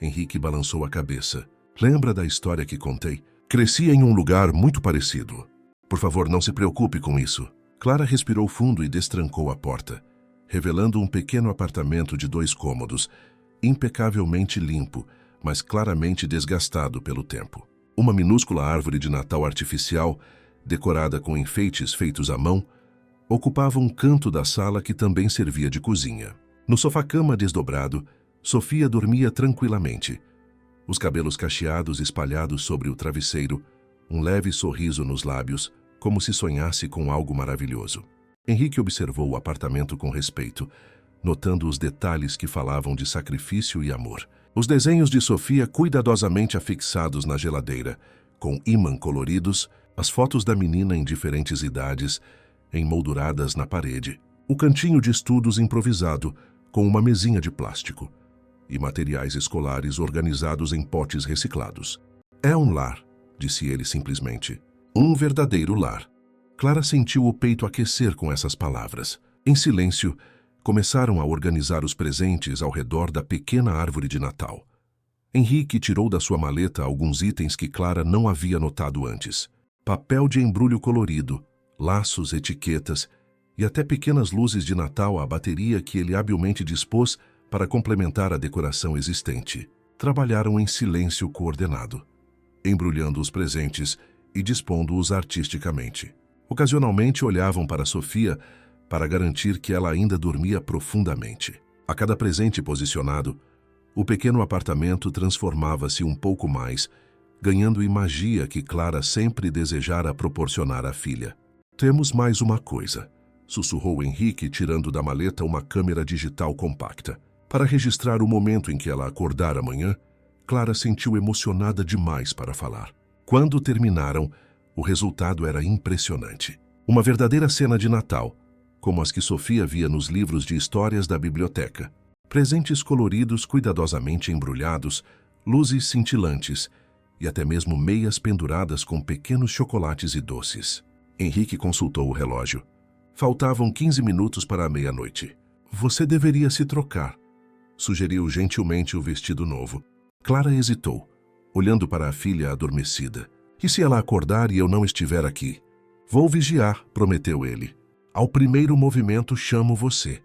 Henrique balançou a cabeça. Lembra da história que contei? Cresci em um lugar muito parecido. Por favor, não se preocupe com isso. Clara respirou fundo e destrancou a porta, revelando um pequeno apartamento de 2 cômodos, impecavelmente limpo, mas claramente desgastado pelo tempo. Uma minúscula árvore de Natal artificial, decorada com enfeites feitos à mão, ocupava um canto da sala que também servia de cozinha. No sofá-cama desdobrado, Sofia dormia tranquilamente, os cabelos cacheados espalhados sobre o travesseiro, um leve sorriso nos lábios, como se sonhasse com algo maravilhoso. Henrique observou o apartamento com respeito, notando os detalhes que falavam de sacrifício e amor. Os desenhos de Sofia cuidadosamente afixados na geladeira, com ímã coloridos, as fotos da menina em diferentes idades, emolduradas na parede. O cantinho de estudos improvisado, com uma mesinha de plástico e materiais escolares organizados em potes reciclados. É um lar, disse ele simplesmente. Um verdadeiro lar. Clara sentiu o peito aquecer com essas palavras. Em silêncio, começaram a organizar os presentes ao redor da pequena árvore de Natal. Henrique tirou da sua maleta alguns itens que Clara não havia notado antes. Papel de embrulho colorido, laços, etiquetas e até pequenas luzes de Natal à bateria que ele habilmente dispôs para complementar a decoração existente. Trabalharam em silêncio coordenado, embrulhando os presentes e dispondo-os artisticamente. Ocasionalmente olhavam para Sofia para garantir que ela ainda dormia profundamente. A cada presente posicionado, o pequeno apartamento transformava-se um pouco mais, ganhando em magia que Clara sempre desejara proporcionar à filha. Temos mais uma coisa, sussurrou Henrique, tirando da maleta uma câmera digital compacta. Para registrar o momento em que ela acordar amanhã, Clara sentiu emocionada demais para falar. Quando terminaram, o resultado era impressionante. Uma verdadeira cena de Natal, como as que Sofia via nos livros de histórias da biblioteca. Presentes coloridos cuidadosamente embrulhados, luzes cintilantes e até mesmo meias penduradas com pequenos chocolates e doces. Henrique consultou o relógio. Faltavam 15 minutos para a meia-noite. Você deveria se trocar, sugeriu gentilmente o vestido novo. Clara hesitou, olhando para a filha adormecida. E se ela acordar e eu não estiver aqui? Vou vigiar, prometeu ele. Ao primeiro movimento chamo você.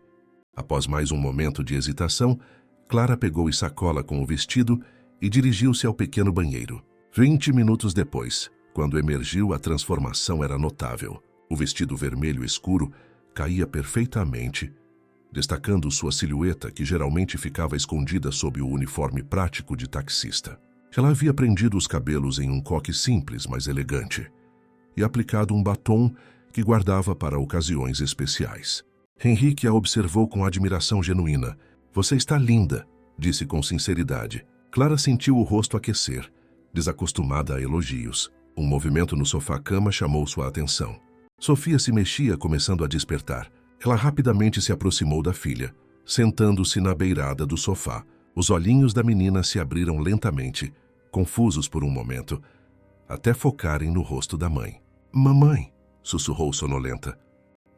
Após mais um momento de hesitação, Clara pegou a sacola com o vestido e dirigiu-se ao pequeno banheiro. 20 minutos depois, quando emergiu, a transformação era notável. O vestido vermelho escuro caía perfeitamente, destacando sua silhueta que geralmente ficava escondida sob o uniforme prático de taxista. Ela havia prendido os cabelos em um coque simples, mas elegante, e aplicado um batom que guardava para ocasiões especiais. Henrique a observou com admiração genuína. Você está linda, disse com sinceridade. Clara sentiu o rosto aquecer, desacostumada a elogios. Um movimento no sofá-cama chamou sua atenção. Sofia se mexia, começando a despertar. Ela rapidamente se aproximou da filha, sentando-se na beirada do sofá. Os olhinhos da menina se abriram lentamente, confusos por um momento, até focarem no rosto da mãe. Mamãe, sussurrou sonolenta.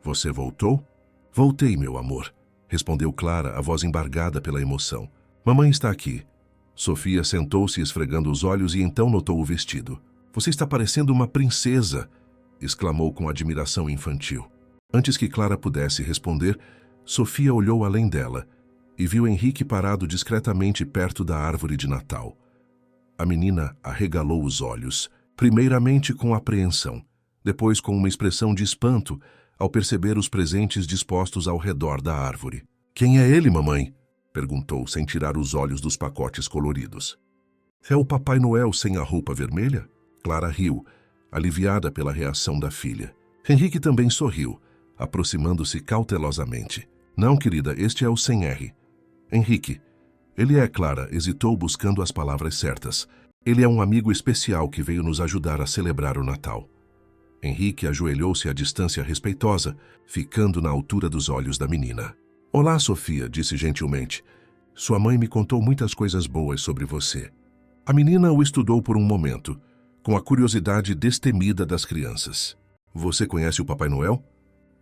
Você voltou? Voltei, meu amor, respondeu Clara, a voz embargada pela emoção. Mamãe está aqui. Sofia sentou-se esfregando os olhos e então notou o vestido. Você está parecendo uma princesa, exclamou com admiração infantil. Antes que Clara pudesse responder, Sofia olhou além dela e viu Henrique parado discretamente perto da árvore de Natal. A menina arregalou os olhos, primeiramente com apreensão, depois com uma expressão de espanto ao perceber os presentes dispostos ao redor da árvore. Quem é ele, mamãe? Perguntou, sem tirar os olhos dos pacotes coloridos. É o Papai Noel sem a roupa vermelha? Clara riu, aliviada pela reação da filha. Henrique também sorriu, aproximando-se cautelosamente. Não, querida, este é o sem R. Henrique. Ele é, Clara, hesitou buscando as palavras certas. Ele é um amigo especial que veio nos ajudar a celebrar o Natal. Henrique ajoelhou-se à distância respeitosa, ficando na altura dos olhos da menina. Olá, Sofia, disse gentilmente. Sua mãe me contou muitas coisas boas sobre você. A menina o estudou por um momento, com a curiosidade destemida das crianças. Você conhece o Papai Noel?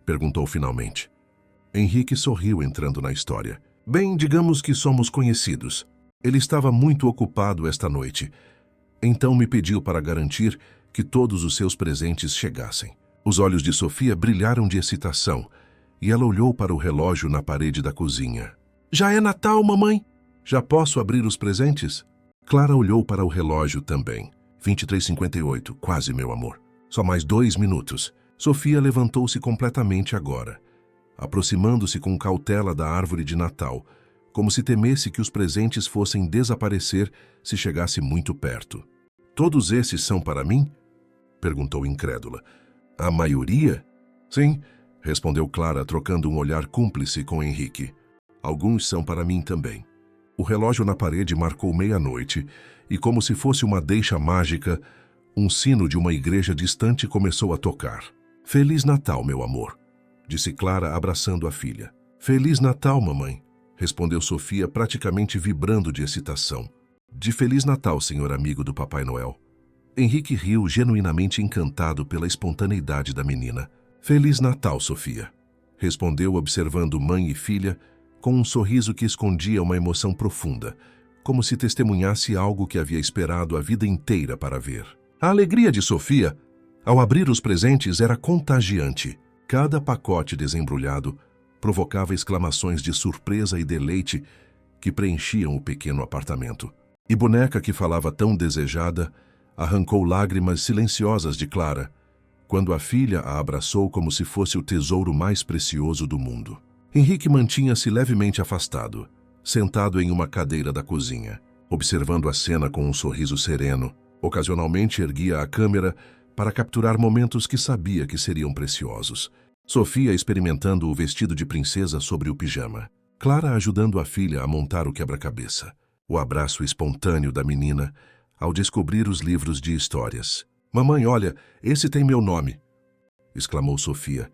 Perguntou finalmente. Henrique sorriu entrando na história. Bem, digamos que somos conhecidos. Ele estava muito ocupado esta noite. Então me pediu para garantir que todos os seus presentes chegassem. Os olhos de Sofia brilharam de excitação e ela olhou para o relógio na parede da cozinha. Já é Natal, mamãe? Já posso abrir os presentes? Clara olhou para o relógio também. 23h58, quase, meu amor. Só mais 2 minutos. Sofia levantou-se completamente agora, aproximando-se com cautela da árvore de Natal, como se temesse que os presentes fossem desaparecer se chegasse muito perto. Todos esses são para mim? Perguntou incrédula. A maioria? Sim, respondeu Clara, trocando um olhar cúmplice com Henrique. Alguns são para mim também. O relógio na parede marcou meia-noite e, como se fosse uma deixa mágica, um sino de uma igreja distante começou a tocar. Feliz Natal, meu amor. disse Clara, abraçando a filha. Feliz Natal, mamãe, respondeu Sofia, praticamente vibrando de excitação. De Feliz Natal, senhor amigo do Papai Noel. Henrique riu, genuinamente encantado pela espontaneidade da menina. Feliz Natal, Sofia, respondeu, observando mãe e filha, com um sorriso que escondia uma emoção profunda, como se testemunhasse algo que havia esperado a vida inteira para ver. A alegria de Sofia, ao abrir os presentes, era contagiante. Cada pacote desembrulhado provocava exclamações de surpresa e deleite que preenchiam o pequeno apartamento. E Boneca, que falava tão desejada, arrancou lágrimas silenciosas de Clara, quando a filha a abraçou como se fosse o tesouro mais precioso do mundo. Henrique mantinha-se levemente afastado, sentado em uma cadeira da cozinha, observando a cena com um sorriso sereno. Ocasionalmente erguia a câmera para capturar momentos que sabia que seriam preciosos. Sofia experimentando o vestido de princesa sobre o pijama. Clara ajudando a filha a montar o quebra-cabeça. O abraço espontâneo da menina ao descobrir os livros de histórias. Mamãe, olha, esse tem meu nome, exclamou Sofia,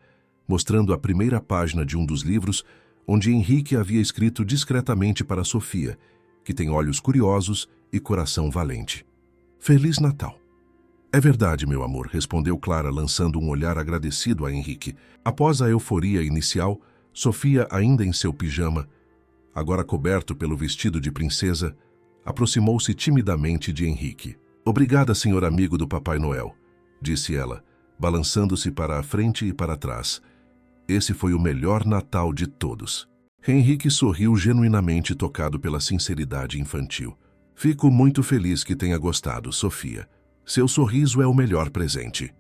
mostrando a primeira página de um dos livros onde Henrique havia escrito discretamente para Sofia, que tem olhos curiosos e coração valente. Feliz Natal. É verdade, meu amor, respondeu Clara, lançando um olhar agradecido a Henrique. Após a euforia inicial, Sofia, ainda em seu pijama, agora coberto pelo vestido de princesa, aproximou-se timidamente de Henrique. Obrigada, senhor amigo do Papai Noel, disse ela, balançando-se para a frente e para trás. Esse foi o melhor Natal de todos. Henrique sorriu, genuinamente tocado pela sinceridade infantil. Fico muito feliz que tenha gostado, Sofia. Seu sorriso é o melhor presente.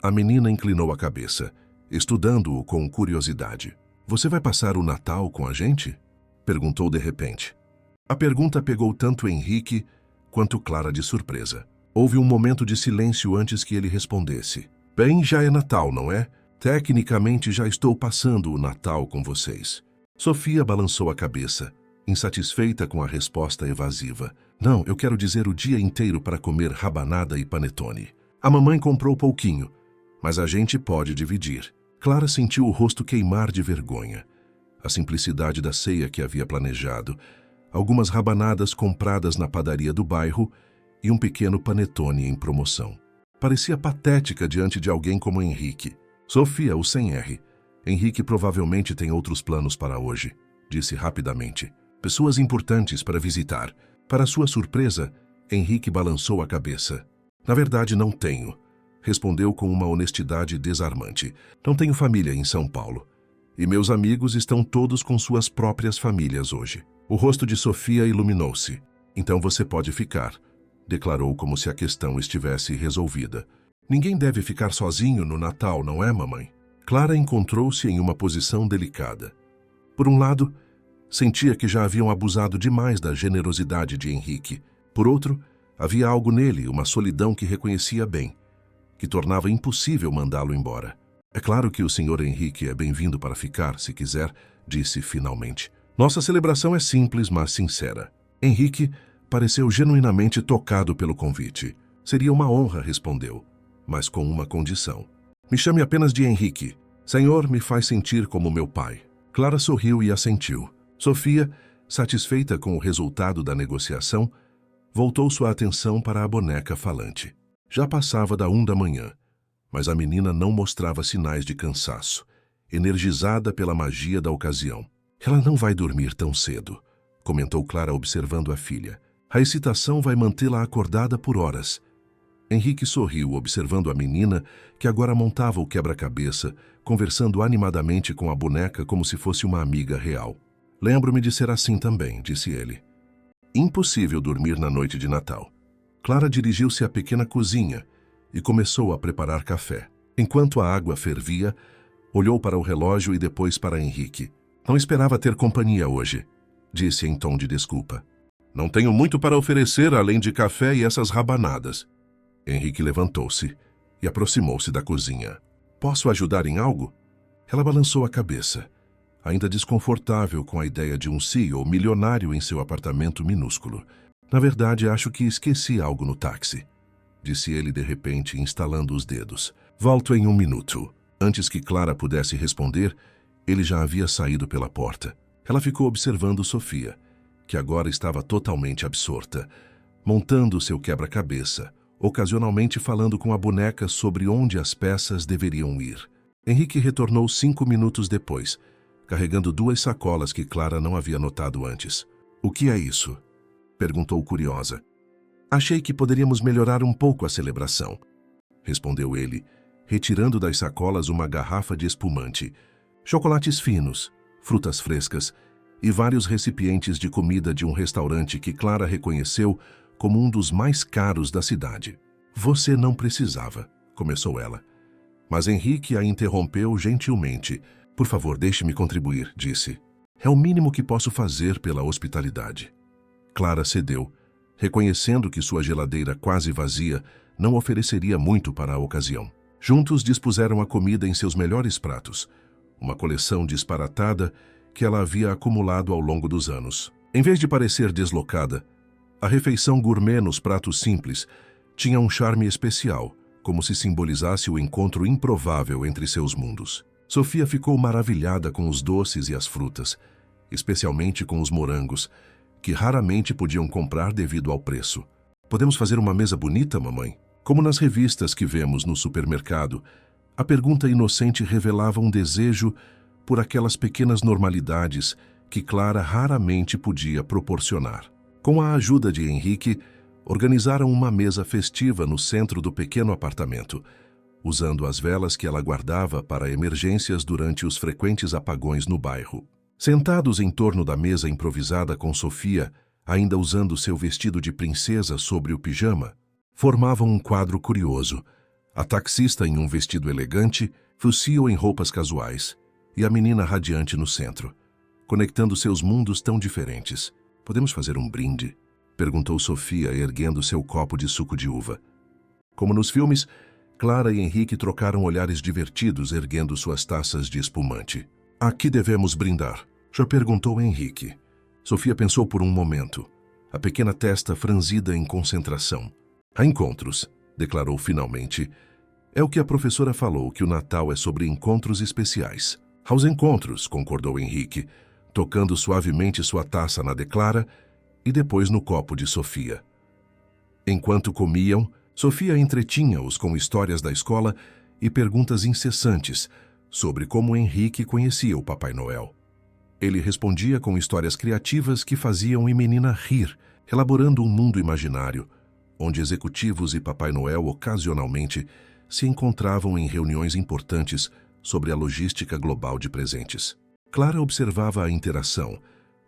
A menina inclinou a cabeça, estudando-o com curiosidade. Você vai passar o Natal com a gente? Perguntou de repente. A pergunta pegou tanto Henrique quanto Clara de surpresa. Houve um momento de silêncio antes que ele respondesse. Bem, já é Natal, não é? Tecnicamente já estou passando o Natal com vocês. Sofia balançou a cabeça, insatisfeita com a resposta evasiva. Não, eu quero dizer o dia inteiro para comer rabanada e panetone. A mamãe comprou pouquinho, mas a gente pode dividir. Clara sentiu o rosto queimar de vergonha. A simplicidade da ceia que havia planejado, algumas rabanadas compradas na padaria do bairro e um pequeno panetone em promoção. Parecia patética diante de alguém como Henrique. Sofia, o sem R. Henrique provavelmente tem outros planos para hoje, disse rapidamente. Pessoas importantes para visitar. Para sua surpresa, Henrique balançou a cabeça. Na verdade, não tenho, respondeu com uma honestidade desarmante. Não tenho família em São Paulo. E meus amigos estão todos com suas próprias famílias hoje. O rosto de Sofia iluminou-se. Então você pode ficar, declarou como se a questão estivesse resolvida. Ninguém deve ficar sozinho no Natal, não é, mamãe? Clara encontrou-se em uma posição delicada. Por um lado, sentia que já haviam abusado demais da generosidade de Henrique. Por outro, havia algo nele, uma solidão que reconhecia bem, que tornava impossível mandá-lo embora. É claro que o senhor Henrique é bem-vindo para ficar, se quiser, disse finalmente. Nossa celebração é simples, mas sincera. Henrique pareceu genuinamente tocado pelo convite. Seria uma honra, respondeu, mas com uma condição. Me chame apenas de Henrique. Senhor, me faz sentir como meu pai. Clara sorriu e assentiu. Sofia, satisfeita com o resultado da negociação, voltou sua atenção para a boneca falante. Já passava da 1 da manhã, mas a menina não mostrava sinais de cansaço, energizada pela magia da ocasião. Ela não vai dormir tão cedo, comentou Clara observando a filha. A excitação vai mantê-la acordada por horas. Henrique sorriu, observando a menina, que agora montava o quebra-cabeça, conversando animadamente com a boneca como se fosse uma amiga real. Lembro-me de ser assim também, disse ele. Impossível dormir na noite de Natal. Clara dirigiu-se à pequena cozinha e começou a preparar café. Enquanto a água fervia, olhou para o relógio e depois para Henrique. Não esperava ter companhia hoje, disse em tom de desculpa. Não tenho muito para oferecer além de café e essas rabanadas. Henrique levantou-se e aproximou-se da cozinha. Posso ajudar em algo? Ela balançou a cabeça, ainda desconfortável com a ideia de um CEO milionário em seu apartamento minúsculo. Na verdade, acho que esqueci algo no táxi, disse ele de repente, instalando os dedos. Volto em 1 minuto. Antes que Clara pudesse responder, ele já havia saído pela porta. Ela ficou observando Sofia, que agora estava totalmente absorta, montando seu quebra-cabeça, ocasionalmente falando com a boneca sobre onde as peças deveriam ir. Henrique retornou 5 minutos depois, carregando 2 sacolas que Clara não havia notado antes. "O que é isso?" perguntou curiosa. "Achei que poderíamos melhorar um pouco a celebração", respondeu ele, retirando das sacolas uma garrafa de espumante, chocolates finos, frutas frescas e vários recipientes de comida de um restaurante que Clara reconheceu como um dos mais caros da cidade. "Você não precisava", começou ela. Mas Henrique a interrompeu gentilmente. "Por favor, deixe-me contribuir", disse. "É o mínimo que posso fazer pela hospitalidade." Clara cedeu, reconhecendo que sua geladeira quase vazia não ofereceria muito para a ocasião. Juntos dispuseram a comida em seus melhores pratos, uma coleção disparatada que ela havia acumulado ao longo dos anos. Em vez de parecer deslocada, a refeição gourmet nos pratos simples tinha um charme especial, como se simbolizasse o encontro improvável entre seus mundos. Sofia ficou maravilhada com os doces e as frutas, especialmente com os morangos, que raramente podiam comprar devido ao preço. "Podemos fazer uma mesa bonita, mamãe?" Como nas revistas que vemos no supermercado, a pergunta inocente revelava um desejo por aquelas pequenas normalidades que Clara raramente podia proporcionar. Com a ajuda de Henrique, organizaram uma mesa festiva no centro do pequeno apartamento, usando as velas que ela guardava para emergências durante os frequentes apagões no bairro. Sentados em torno da mesa improvisada com Sofia, ainda usando seu vestido de princesa sobre o pijama, formavam um quadro curioso. A taxista em um vestido elegante, Fusio em roupas casuais, e a menina radiante no centro, conectando seus mundos tão diferentes. "Podemos fazer um brinde?" perguntou Sofia, erguendo seu copo de suco de uva. Como nos filmes, Clara e Henrique trocaram olhares divertidos, erguendo suas taças de espumante. "A que devemos brindar?" já perguntou Henrique. Sofia pensou por um momento, a pequena testa franzida em concentração. "A encontros", declarou finalmente. "É o que a professora falou, que o Natal é sobre encontros especiais." "Aos encontros", concordou Henrique, tocando suavemente sua taça na de Clara e depois no copo de Sofia. Enquanto comiam, Sofia entretinha-os com histórias da escola e perguntas incessantes sobre como Henrique conhecia o Papai Noel. Ele respondia com histórias criativas que faziam a menina rir, elaborando um mundo imaginário, onde executivos e Papai Noel ocasionalmente se encontravam em reuniões importantes sobre a logística global de presentes. Clara observava a interação,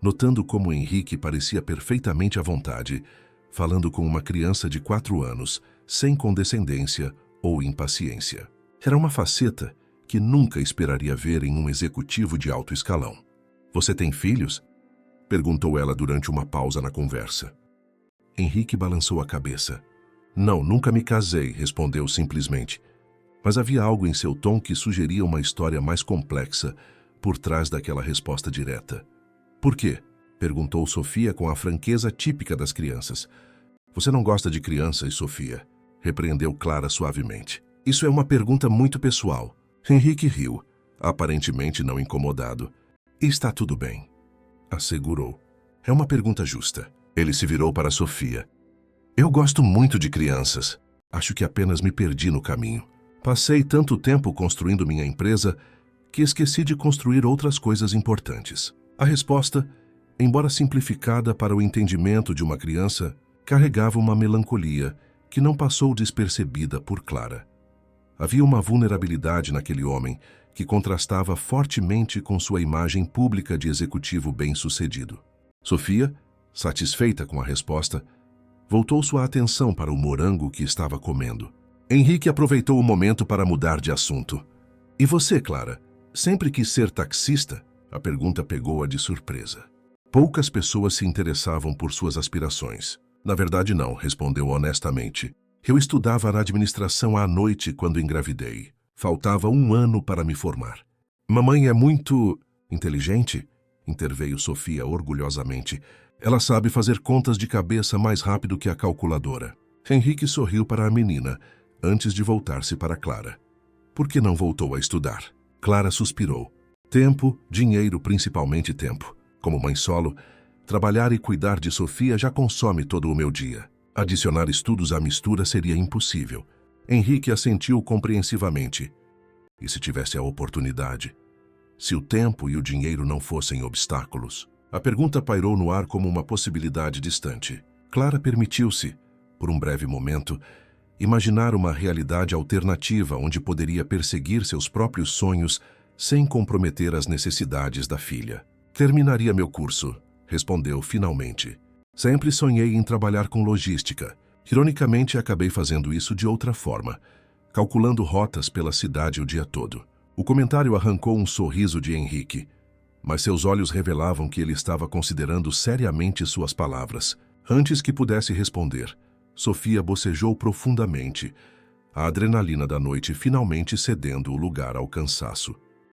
notando como Henrique parecia perfeitamente à vontade, falando com uma criança de 4 anos, sem condescendência ou impaciência. Era uma faceta que nunca esperaria ver em um executivo de alto escalão. "Você tem filhos?" perguntou ela durante uma pausa na conversa. Henrique balançou a cabeça. "Não, nunca me casei", respondeu simplesmente. Mas havia algo em seu tom que sugeria uma história mais complexa por trás daquela resposta direta. "Por quê?" perguntou Sofia com a franqueza típica das crianças. "Você não gosta de crianças, Sofia?" repreendeu Clara suavemente. "Isso é uma pergunta muito pessoal." Henrique riu, aparentemente não incomodado. "Está tudo bem", assegurou. "É uma pergunta justa." Ele se virou para Sofia. "Eu gosto muito de crianças. Acho que apenas me perdi no caminho. Passei tanto tempo construindo minha empresa que esqueci de construir outras coisas importantes." A resposta, embora simplificada para o entendimento de uma criança, carregava uma melancolia que não passou despercebida por Clara. Havia uma vulnerabilidade naquele homem que contrastava fortemente com sua imagem pública de executivo bem-sucedido. Sofia, satisfeita com a resposta, voltou sua atenção para o morango que estava comendo. Henrique aproveitou o momento para mudar de assunto. "E você, Clara, sempre quis ser taxista?" A pergunta pegou-a de surpresa. Poucas pessoas se interessavam por suas aspirações. "Na verdade, não", respondeu honestamente. "Eu estudava na administração à noite quando engravidei. Faltava 1 ano para me formar." "Mamãe é muito inteligente", interveio Sofia orgulhosamente. "Ela sabe fazer contas de cabeça mais rápido que a calculadora." Henrique sorriu para a menina, antes de voltar-se para Clara. Por que não voltou a estudar? Clara suspirou. Tempo, dinheiro, principalmente tempo. Como mãe solo, trabalhar e cuidar de Sofia já consome todo o meu dia. Adicionar estudos à mistura seria impossível. Henrique assentiu compreensivamente. E se tivesse a oportunidade? Se o tempo e o dinheiro não fossem obstáculos? A pergunta pairou no ar como uma possibilidade distante. Clara permitiu-se, por um breve momento, imaginar uma realidade alternativa onde poderia perseguir seus próprios sonhos sem comprometer as necessidades da filha. Terminaria meu curso, respondeu finalmente. Sempre sonhei em trabalhar com logística. Ironicamente, acabei fazendo isso de outra forma, calculando rotas pela cidade o dia todo. O comentário arrancou um sorriso de Henrique, mas seus olhos revelavam que ele estava considerando seriamente suas palavras. Antes que pudesse responder, Sofia bocejou profundamente, a adrenalina da noite finalmente cedendo o lugar ao cansaço.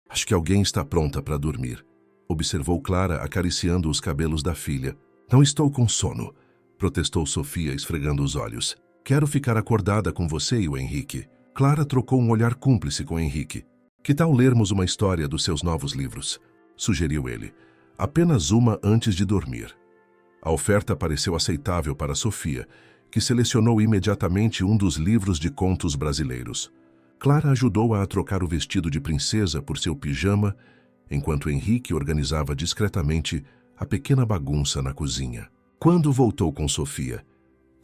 Acho que alguém está pronta para dormir, observou Clara acariciando os cabelos da filha. Não estou com sono, protestou Sofia esfregando os olhos. Quero ficar acordada com você e o Henrique. Clara trocou um olhar cúmplice com Henrique. Que tal lermos uma história dos seus novos livros? Sugeriu ele. Apenas uma antes de dormir. A oferta pareceu aceitável para Sofia, que selecionou imediatamente um dos livros de contos brasileiros. Clara ajudou-a a trocar o vestido de princesa por seu pijama, enquanto Henrique organizava discretamente a pequena bagunça na cozinha. Quando voltou com Sofia,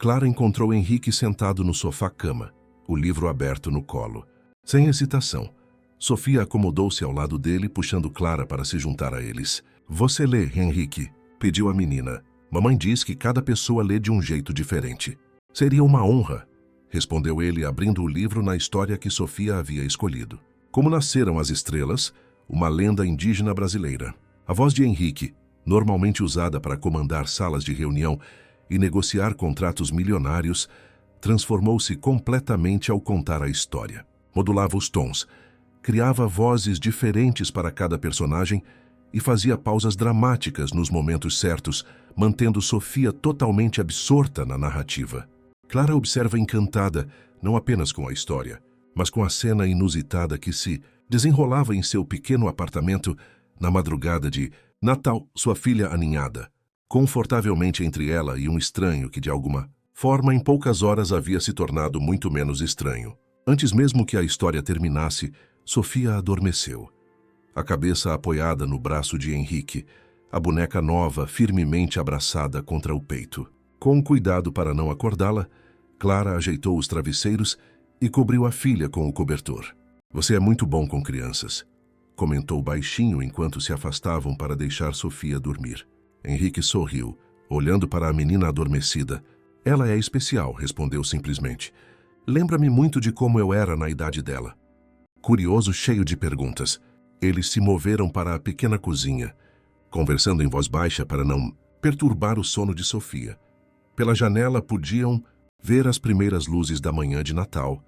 Clara encontrou Henrique sentado no sofá-cama, o livro aberto no colo. Sem hesitação, Sofia acomodou-se ao lado dele, puxando Clara para se juntar a eles. Você lê, Henrique? Pediu a menina. Mamãe diz que cada pessoa lê de um jeito diferente. Seria uma honra, respondeu ele, abrindo o livro na história que Sofia havia escolhido. Como nasceram as estrelas, uma lenda indígena brasileira. A voz de Henrique, normalmente usada para comandar salas de reunião e negociar contratos milionários, transformou-se completamente ao contar a história. Modulava os tons, criava vozes diferentes para cada personagem e fazia pausas dramáticas nos momentos certos, mantendo Sofia totalmente absorta na narrativa. Clara observa encantada, não apenas com a história, mas com a cena inusitada que se desenrolava em seu pequeno apartamento na madrugada de Natal, sua filha aninhada, confortavelmente entre ela e um estranho que, de alguma forma, em poucas horas havia se tornado muito menos estranho. Antes mesmo que a história terminasse, Sofia adormeceu, a cabeça apoiada no braço de Henrique, a boneca nova firmemente abraçada contra o peito. Com cuidado para não acordá-la, Clara ajeitou os travesseiros e cobriu a filha com o cobertor. Você é muito bom com crianças, comentou baixinho enquanto se afastavam para deixar Sofia dormir. Henrique sorriu, olhando para a menina adormecida. Ela é especial, respondeu simplesmente. Lembra-me muito de como eu era na idade dela. Curioso, cheio de perguntas, eles se moveram para a pequena cozinha, conversando em voz baixa para não perturbar o sono de Sofia. Pela janela podiam ver as primeiras luzes da manhã de Natal,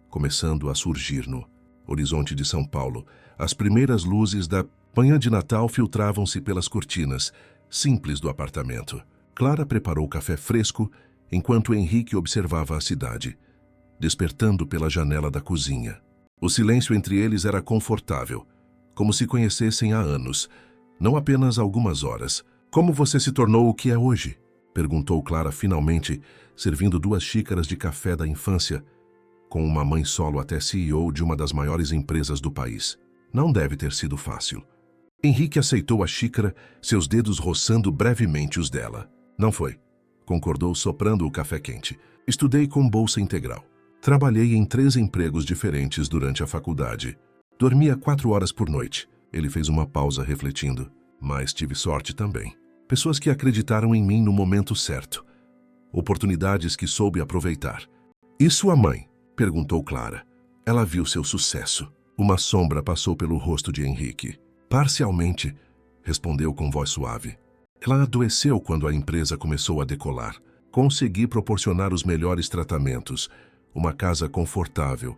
começando a surgir no horizonte de São Paulo. As primeiras luzes da manhã de Natal filtravam-se pelas cortinas simples do apartamento. Clara preparou café fresco enquanto Henrique observava a cidade, despertando pela janela da cozinha. O silêncio entre eles era confortável, como se conhecessem há anos, não apenas algumas horas. Como você se tornou o que é hoje? Perguntou Clara finalmente, servindo 2 xícaras de café da infância, com uma mãe solo até CEO de uma das maiores empresas do país. Não deve ter sido fácil. Henrique aceitou a xícara, seus dedos roçando brevemente os dela. Não foi, concordou soprando o café quente. Estudei com bolsa integral. Trabalhei em 3 empregos diferentes durante a faculdade. Dormia 4 horas por noite. Ele fez uma pausa refletindo. Mas tive sorte também. Pessoas que acreditaram em mim no momento certo. Oportunidades que soube aproveitar. E sua mãe? Perguntou Clara. Ela viu seu sucesso. Uma sombra passou pelo rosto de Henrique. Parcialmente, respondeu com voz suave. Ela adoeceu quando a empresa começou a decolar. Consegui proporcionar os melhores tratamentos, uma casa confortável,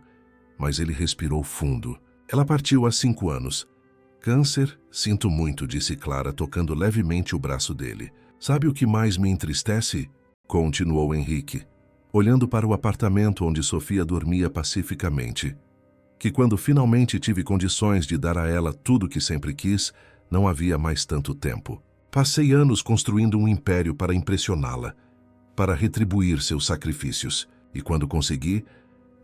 mas ele respirou fundo. Ela partiu há 5 anos. Câncer? Sinto muito, disse Clara, tocando levemente o braço dele. Sabe o que mais me entristece? Continuou Henrique, olhando para o apartamento onde Sofia dormia pacificamente. que quando finalmente tive condições de dar a ela tudo o que sempre quis, não havia mais tanto tempo. Passei anos construindo um império para impressioná-la, para retribuir seus sacrifícios, e quando consegui,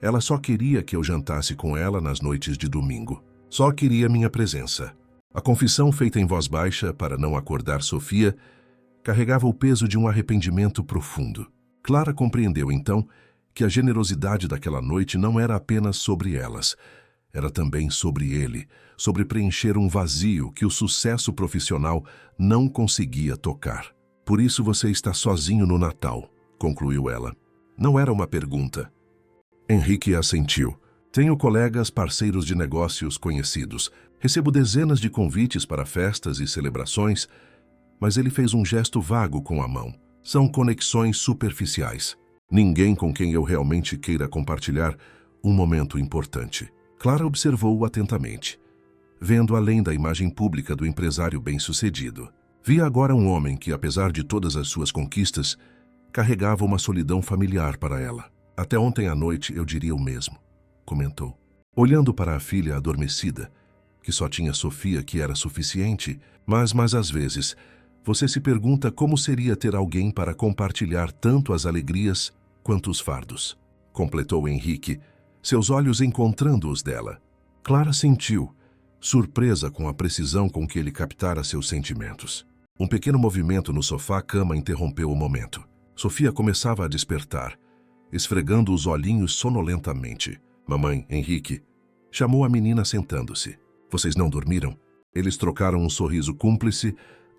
ela só queria que eu jantasse com ela nas noites de domingo. Só queria minha presença. A confissão feita em voz baixa para não acordar Sofia carregava o peso de um arrependimento profundo. Clara compreendeu então que a generosidade daquela noite não era apenas sobre elas, era também sobre ele, sobre preencher um vazio que o sucesso profissional não conseguia tocar. Por isso você está sozinho no Natal, concluiu ela. Não era uma pergunta. Henrique assentiu. Tenho colegas, parceiros de negócios conhecidos. Recebo dezenas de convites para festas e celebrações, mas ele fez um gesto vago com a mão. São conexões superficiais. Ninguém com quem eu realmente queira compartilhar um momento importante. Clara observou-o atentamente, vendo além da imagem pública do empresário bem-sucedido. Via agora um homem que, apesar de todas as suas conquistas, carregava uma solidão familiar para ela. Até ontem à noite eu diria o mesmo, comentou. Olhando para a filha adormecida, que só tinha Sofia que era suficiente, mas às vezes você se pergunta como seria ter alguém para compartilhar tanto as alegrias quanto os fardos. Completou Henrique, seus olhos encontrando os dela. Clara sentiu, surpresa com a precisão com que ele captara seus sentimentos. Um pequeno movimento no sofá-cama interrompeu o momento. Sofia começava a despertar, esfregando os olhinhos sonolentamente. Mamãe, Henrique, chamou a menina sentando-se. Vocês não dormiram? Eles trocaram um sorriso cúmplice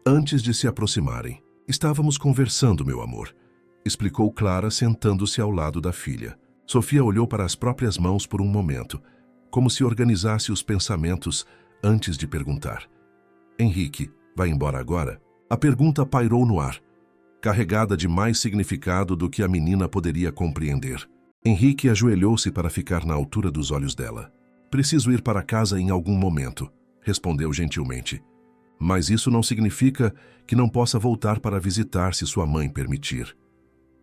antes de se aproximarem. Estávamos conversando, meu amor, explicou Clara sentando-se ao lado da filha. Sofia olhou para as próprias mãos por um momento, como se organizasse os pensamentos antes de perguntar. Henrique, vai embora agora? A pergunta pairou no ar, carregada de mais significado do que a menina poderia compreender. Henrique ajoelhou-se para ficar na altura dos olhos dela. Preciso ir para casa em algum momento, respondeu gentilmente. Mas isso não significa que não possa voltar para visitar se sua mãe permitir.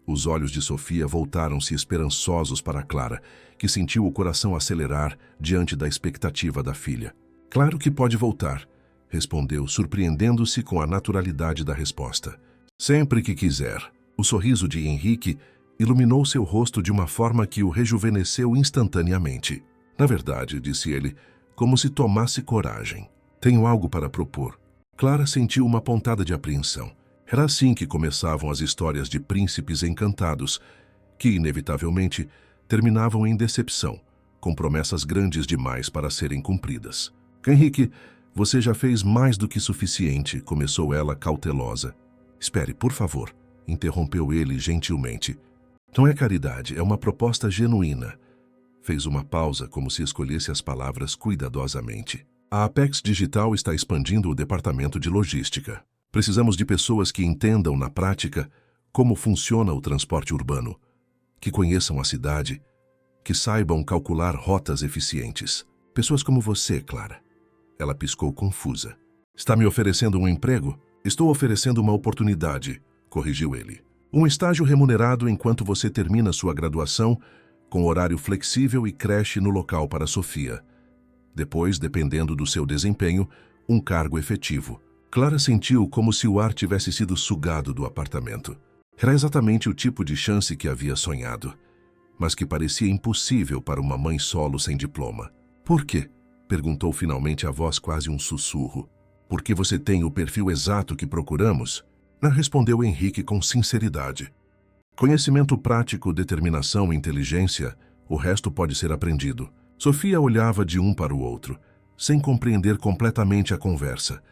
Os olhos de Sofia voltaram-se esperançosos para Clara, que sentiu o coração acelerar diante da expectativa da filha. Claro que pode voltar, respondeu, surpreendendo-se com a naturalidade da resposta. Sempre que quiser. O sorriso de Henrique iluminou seu rosto de uma forma que o rejuvenesceu instantaneamente. Na verdade, disse ele, como se tomasse coragem. Tenho algo para propor. Clara sentiu uma pontada de apreensão. Era assim que começavam as histórias de príncipes encantados, que, inevitavelmente, terminavam em decepção, com promessas grandes demais para serem cumpridas. Henrique, você já fez mais do que suficiente, começou ela cautelosa. Espere, por favor, interrompeu ele gentilmente. Não é caridade, é uma proposta genuína. Fez uma pausa como se escolhesse as palavras cuidadosamente. A Apex Digital está expandindo o departamento de logística. Precisamos de pessoas que entendam na prática como funciona o transporte urbano, que conheçam a cidade, que saibam calcular rotas eficientes. Pessoas como você, Clara. Ela piscou confusa. Está me oferecendo um emprego? Estou oferecendo uma oportunidade, corrigiu ele. Um estágio remunerado enquanto você termina sua graduação, com horário flexível e creche no local para Sofia. Depois, dependendo do seu desempenho, um cargo efetivo. Clara sentiu como se o ar tivesse sido sugado do apartamento. Era exatamente o tipo de chance que havia sonhado, mas que parecia impossível para uma mãe solo sem diploma. Por quê? Perguntou finalmente a voz quase um sussurro. Porque você tem o perfil exato que procuramos? Respondeu Henrique com sinceridade. Conhecimento prático, determinação e inteligência, o resto pode ser aprendido. Sofia olhava de um para o outro, sem compreender completamente a conversa,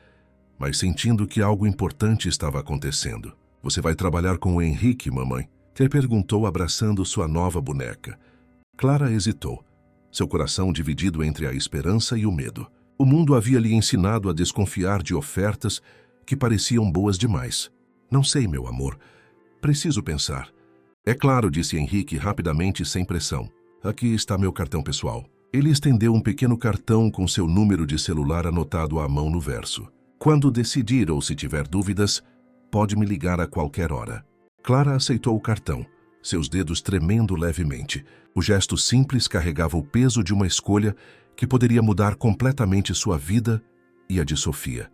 mas sentindo que algo importante estava acontecendo. Você vai trabalhar com o Henrique, mamãe? Ela perguntou, abraçando sua nova boneca. Clara hesitou, seu coração dividido entre a esperança e o medo. O mundo havia lhe ensinado a desconfiar de ofertas que pareciam boas demais. Não sei, meu amor. Preciso pensar. É claro, disse Henrique rapidamente, sem pressão. Aqui está meu cartão pessoal. Ele estendeu um pequeno cartão com seu número de celular anotado à mão no verso. Quando decidir ou se tiver dúvidas, pode me ligar a qualquer hora. Clara aceitou o cartão, seus dedos tremendo levemente. O gesto simples carregava o peso de uma escolha que poderia mudar completamente sua vida e a de Sofia.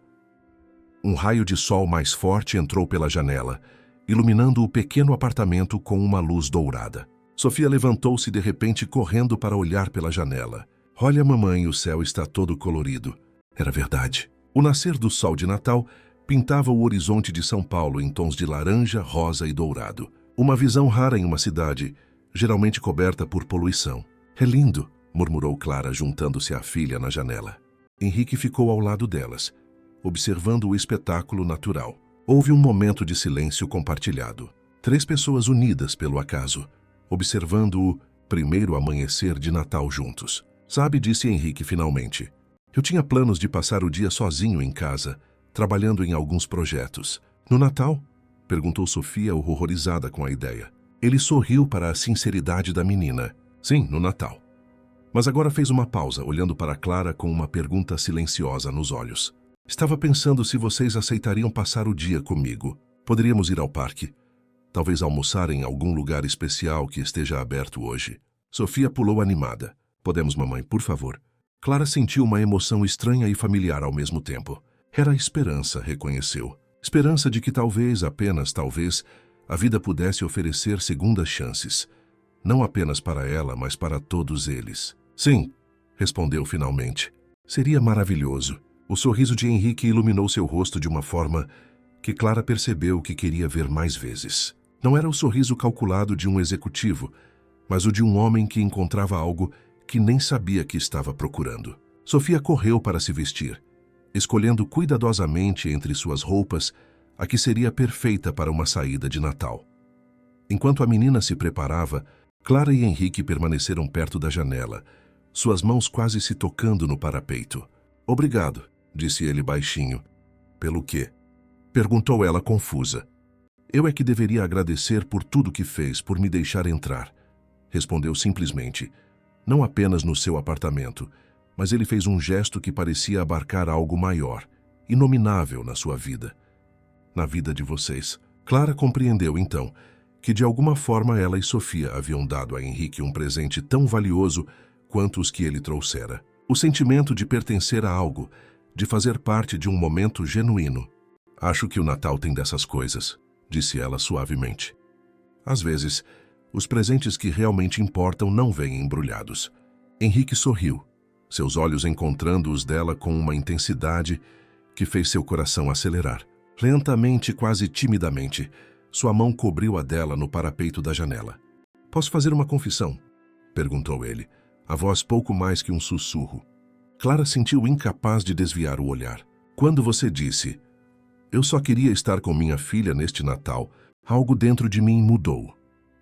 Um raio de sol mais forte entrou pela janela, iluminando o pequeno apartamento com uma luz dourada. Sofia levantou-se de repente correndo para olhar pela janela. Olha, mamãe, o céu está todo colorido. Era verdade. O nascer do sol de Natal pintava o horizonte de São Paulo em tons de laranja, rosa e dourado. Uma visão rara em uma cidade, geralmente coberta por poluição. É lindo, murmurou Clara, juntando-se à filha na janela. Henrique ficou ao lado delas, observando o espetáculo natural. Houve um momento de silêncio compartilhado. 3 pessoas unidas pelo acaso, observando o primeiro amanhecer de Natal juntos. Sabe, disse Henrique finalmente. Eu tinha planos de passar o dia sozinho em casa, trabalhando em alguns projetos. No Natal? Perguntou Sofia, horrorizada com a ideia. Ele sorriu para a sinceridade da menina. Sim, no Natal. Mas agora fez uma pausa, olhando para Clara com uma pergunta silenciosa nos olhos. Estava pensando se vocês aceitariam passar o dia comigo. Poderíamos ir ao parque. Talvez almoçar em algum lugar especial que esteja aberto hoje. Sofia pulou animada. Podemos, mamãe, por favor. Clara sentiu uma emoção estranha e familiar ao mesmo tempo. Era a esperança, reconheceu. Esperança de que talvez, apenas talvez, a vida pudesse oferecer segundas chances. Não apenas para ela, mas para todos eles. Sim, respondeu finalmente. Seria maravilhoso. O sorriso de Henrique iluminou seu rosto de uma forma que Clara percebeu que queria ver mais vezes. Não era o sorriso calculado de um executivo, mas o de um homem que encontrava algo que nem sabia que estava procurando. Sofia correu para se vestir, escolhendo cuidadosamente entre suas roupas a que seria perfeita para uma saída de Natal. Enquanto a menina se preparava, Clara e Henrique permaneceram perto da janela, suas mãos quase se tocando no parapeito. Obrigado, disse ele baixinho. Pelo quê? Perguntou ela confusa. Eu é que deveria agradecer por tudo que fez, por me deixar entrar. Respondeu simplesmente. Não apenas no seu apartamento, mas ele fez um gesto que parecia abarcar algo maior, inominável na sua vida. Na vida de vocês. Clara compreendeu, então, que de alguma forma ela e Sofia haviam dado a Henrique um presente tão valioso quanto os que ele trouxera. O sentimento de pertencer a algo, de fazer parte de um momento genuíno. Acho que o Natal tem dessas coisas, disse ela suavemente. Às vezes, os presentes que realmente importam não vêm embrulhados. Henrique sorriu, seus olhos encontrando os dela com uma intensidade que fez seu coração acelerar. Lentamente, quase timidamente, sua mão cobriu a dela no parapeito da janela. Posso fazer uma confissão? Perguntou ele, a voz pouco mais que um sussurro. Clara sentiu incapaz de desviar o olhar. Quando você disse, eu só queria estar com minha filha neste Natal, algo dentro de mim mudou.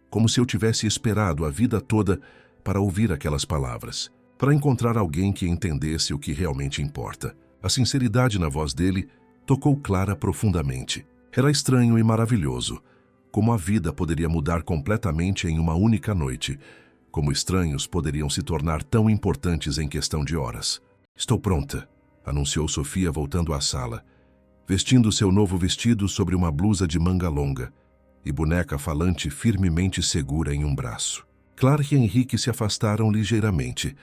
Como se eu tivesse esperado a vida toda para ouvir aquelas palavras, para encontrar alguém que entendesse o que realmente importa. A sinceridade na voz dele tocou Clara profundamente. Era estranho e maravilhoso, como a vida poderia mudar completamente em uma única noite, como estranhos poderiam se tornar tão importantes em questão de horas. Estou pronta, anunciou Sofia voltando à sala, vestindo seu novo vestido sobre uma blusa de manga longa e boneca falante firmemente segura em um braço. Clara e Henrique se afastaram ligeiramente,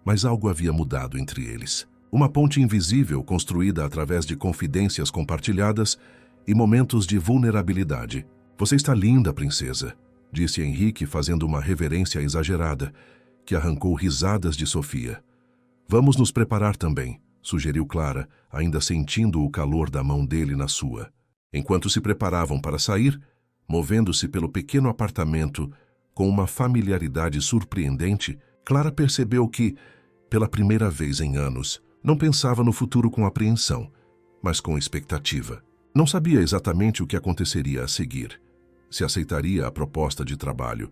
mas algo havia mudado entre eles. Uma ponte invisível construída através de confidências compartilhadas e momentos de vulnerabilidade. Você está linda, princesa, disse Henrique fazendo uma reverência exagerada, que arrancou risadas de Sofia. Vamos nos preparar também, sugeriu Clara, ainda sentindo o calor da mão dele na sua. Enquanto se preparavam para sair, movendo-se pelo pequeno apartamento com uma familiaridade surpreendente, Clara percebeu que, pela primeira vez em anos, não pensava no futuro com apreensão, mas com expectativa. Não sabia exatamente o que aconteceria a seguir. Se aceitaria a proposta de trabalho,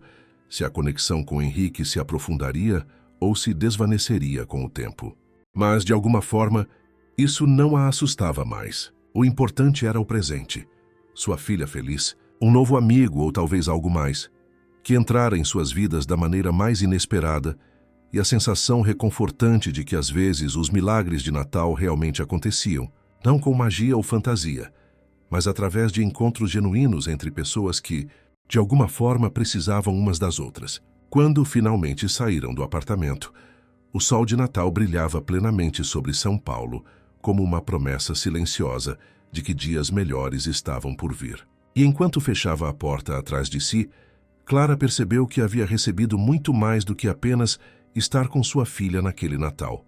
se a conexão com Henrique se aprofundaria ou se desvaneceria com o tempo. Mas, de alguma forma, isso não a assustava mais. O importante era o presente. Sua filha feliz, um novo amigo ou talvez algo mais, que entrara em suas vidas da maneira mais inesperada e a sensação reconfortante de que às vezes os milagres de Natal realmente aconteciam, não com magia ou fantasia, mas através de encontros genuínos entre pessoas que, De alguma forma precisavam umas das outras. Quando finalmente saíram do apartamento, o sol de Natal brilhava plenamente sobre São Paulo, como uma promessa silenciosa de que dias melhores estavam por vir. E enquanto fechava a porta atrás de si, Clara percebeu que havia recebido muito mais do que apenas estar com sua filha naquele Natal.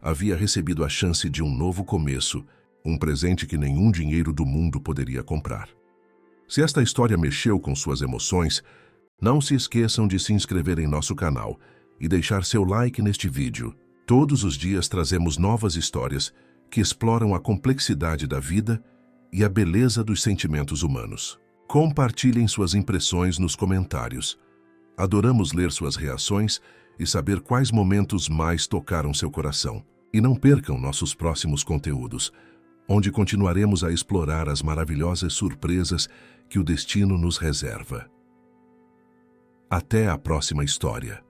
Havia recebido a chance de um novo começo, um presente que nenhum dinheiro do mundo poderia comprar. Se esta história mexeu com suas emoções, não se esqueçam de se inscrever em nosso canal e deixar seu like neste vídeo. Todos os dias trazemos novas histórias que exploram a complexidade da vida e a beleza dos sentimentos humanos. Compartilhem suas impressões nos comentários. Adoramos ler suas reações e saber quais momentos mais tocaram seu coração. E não percam nossos próximos conteúdos, onde continuaremos a explorar as maravilhosas surpresas que o destino nos reserva. Até a próxima história.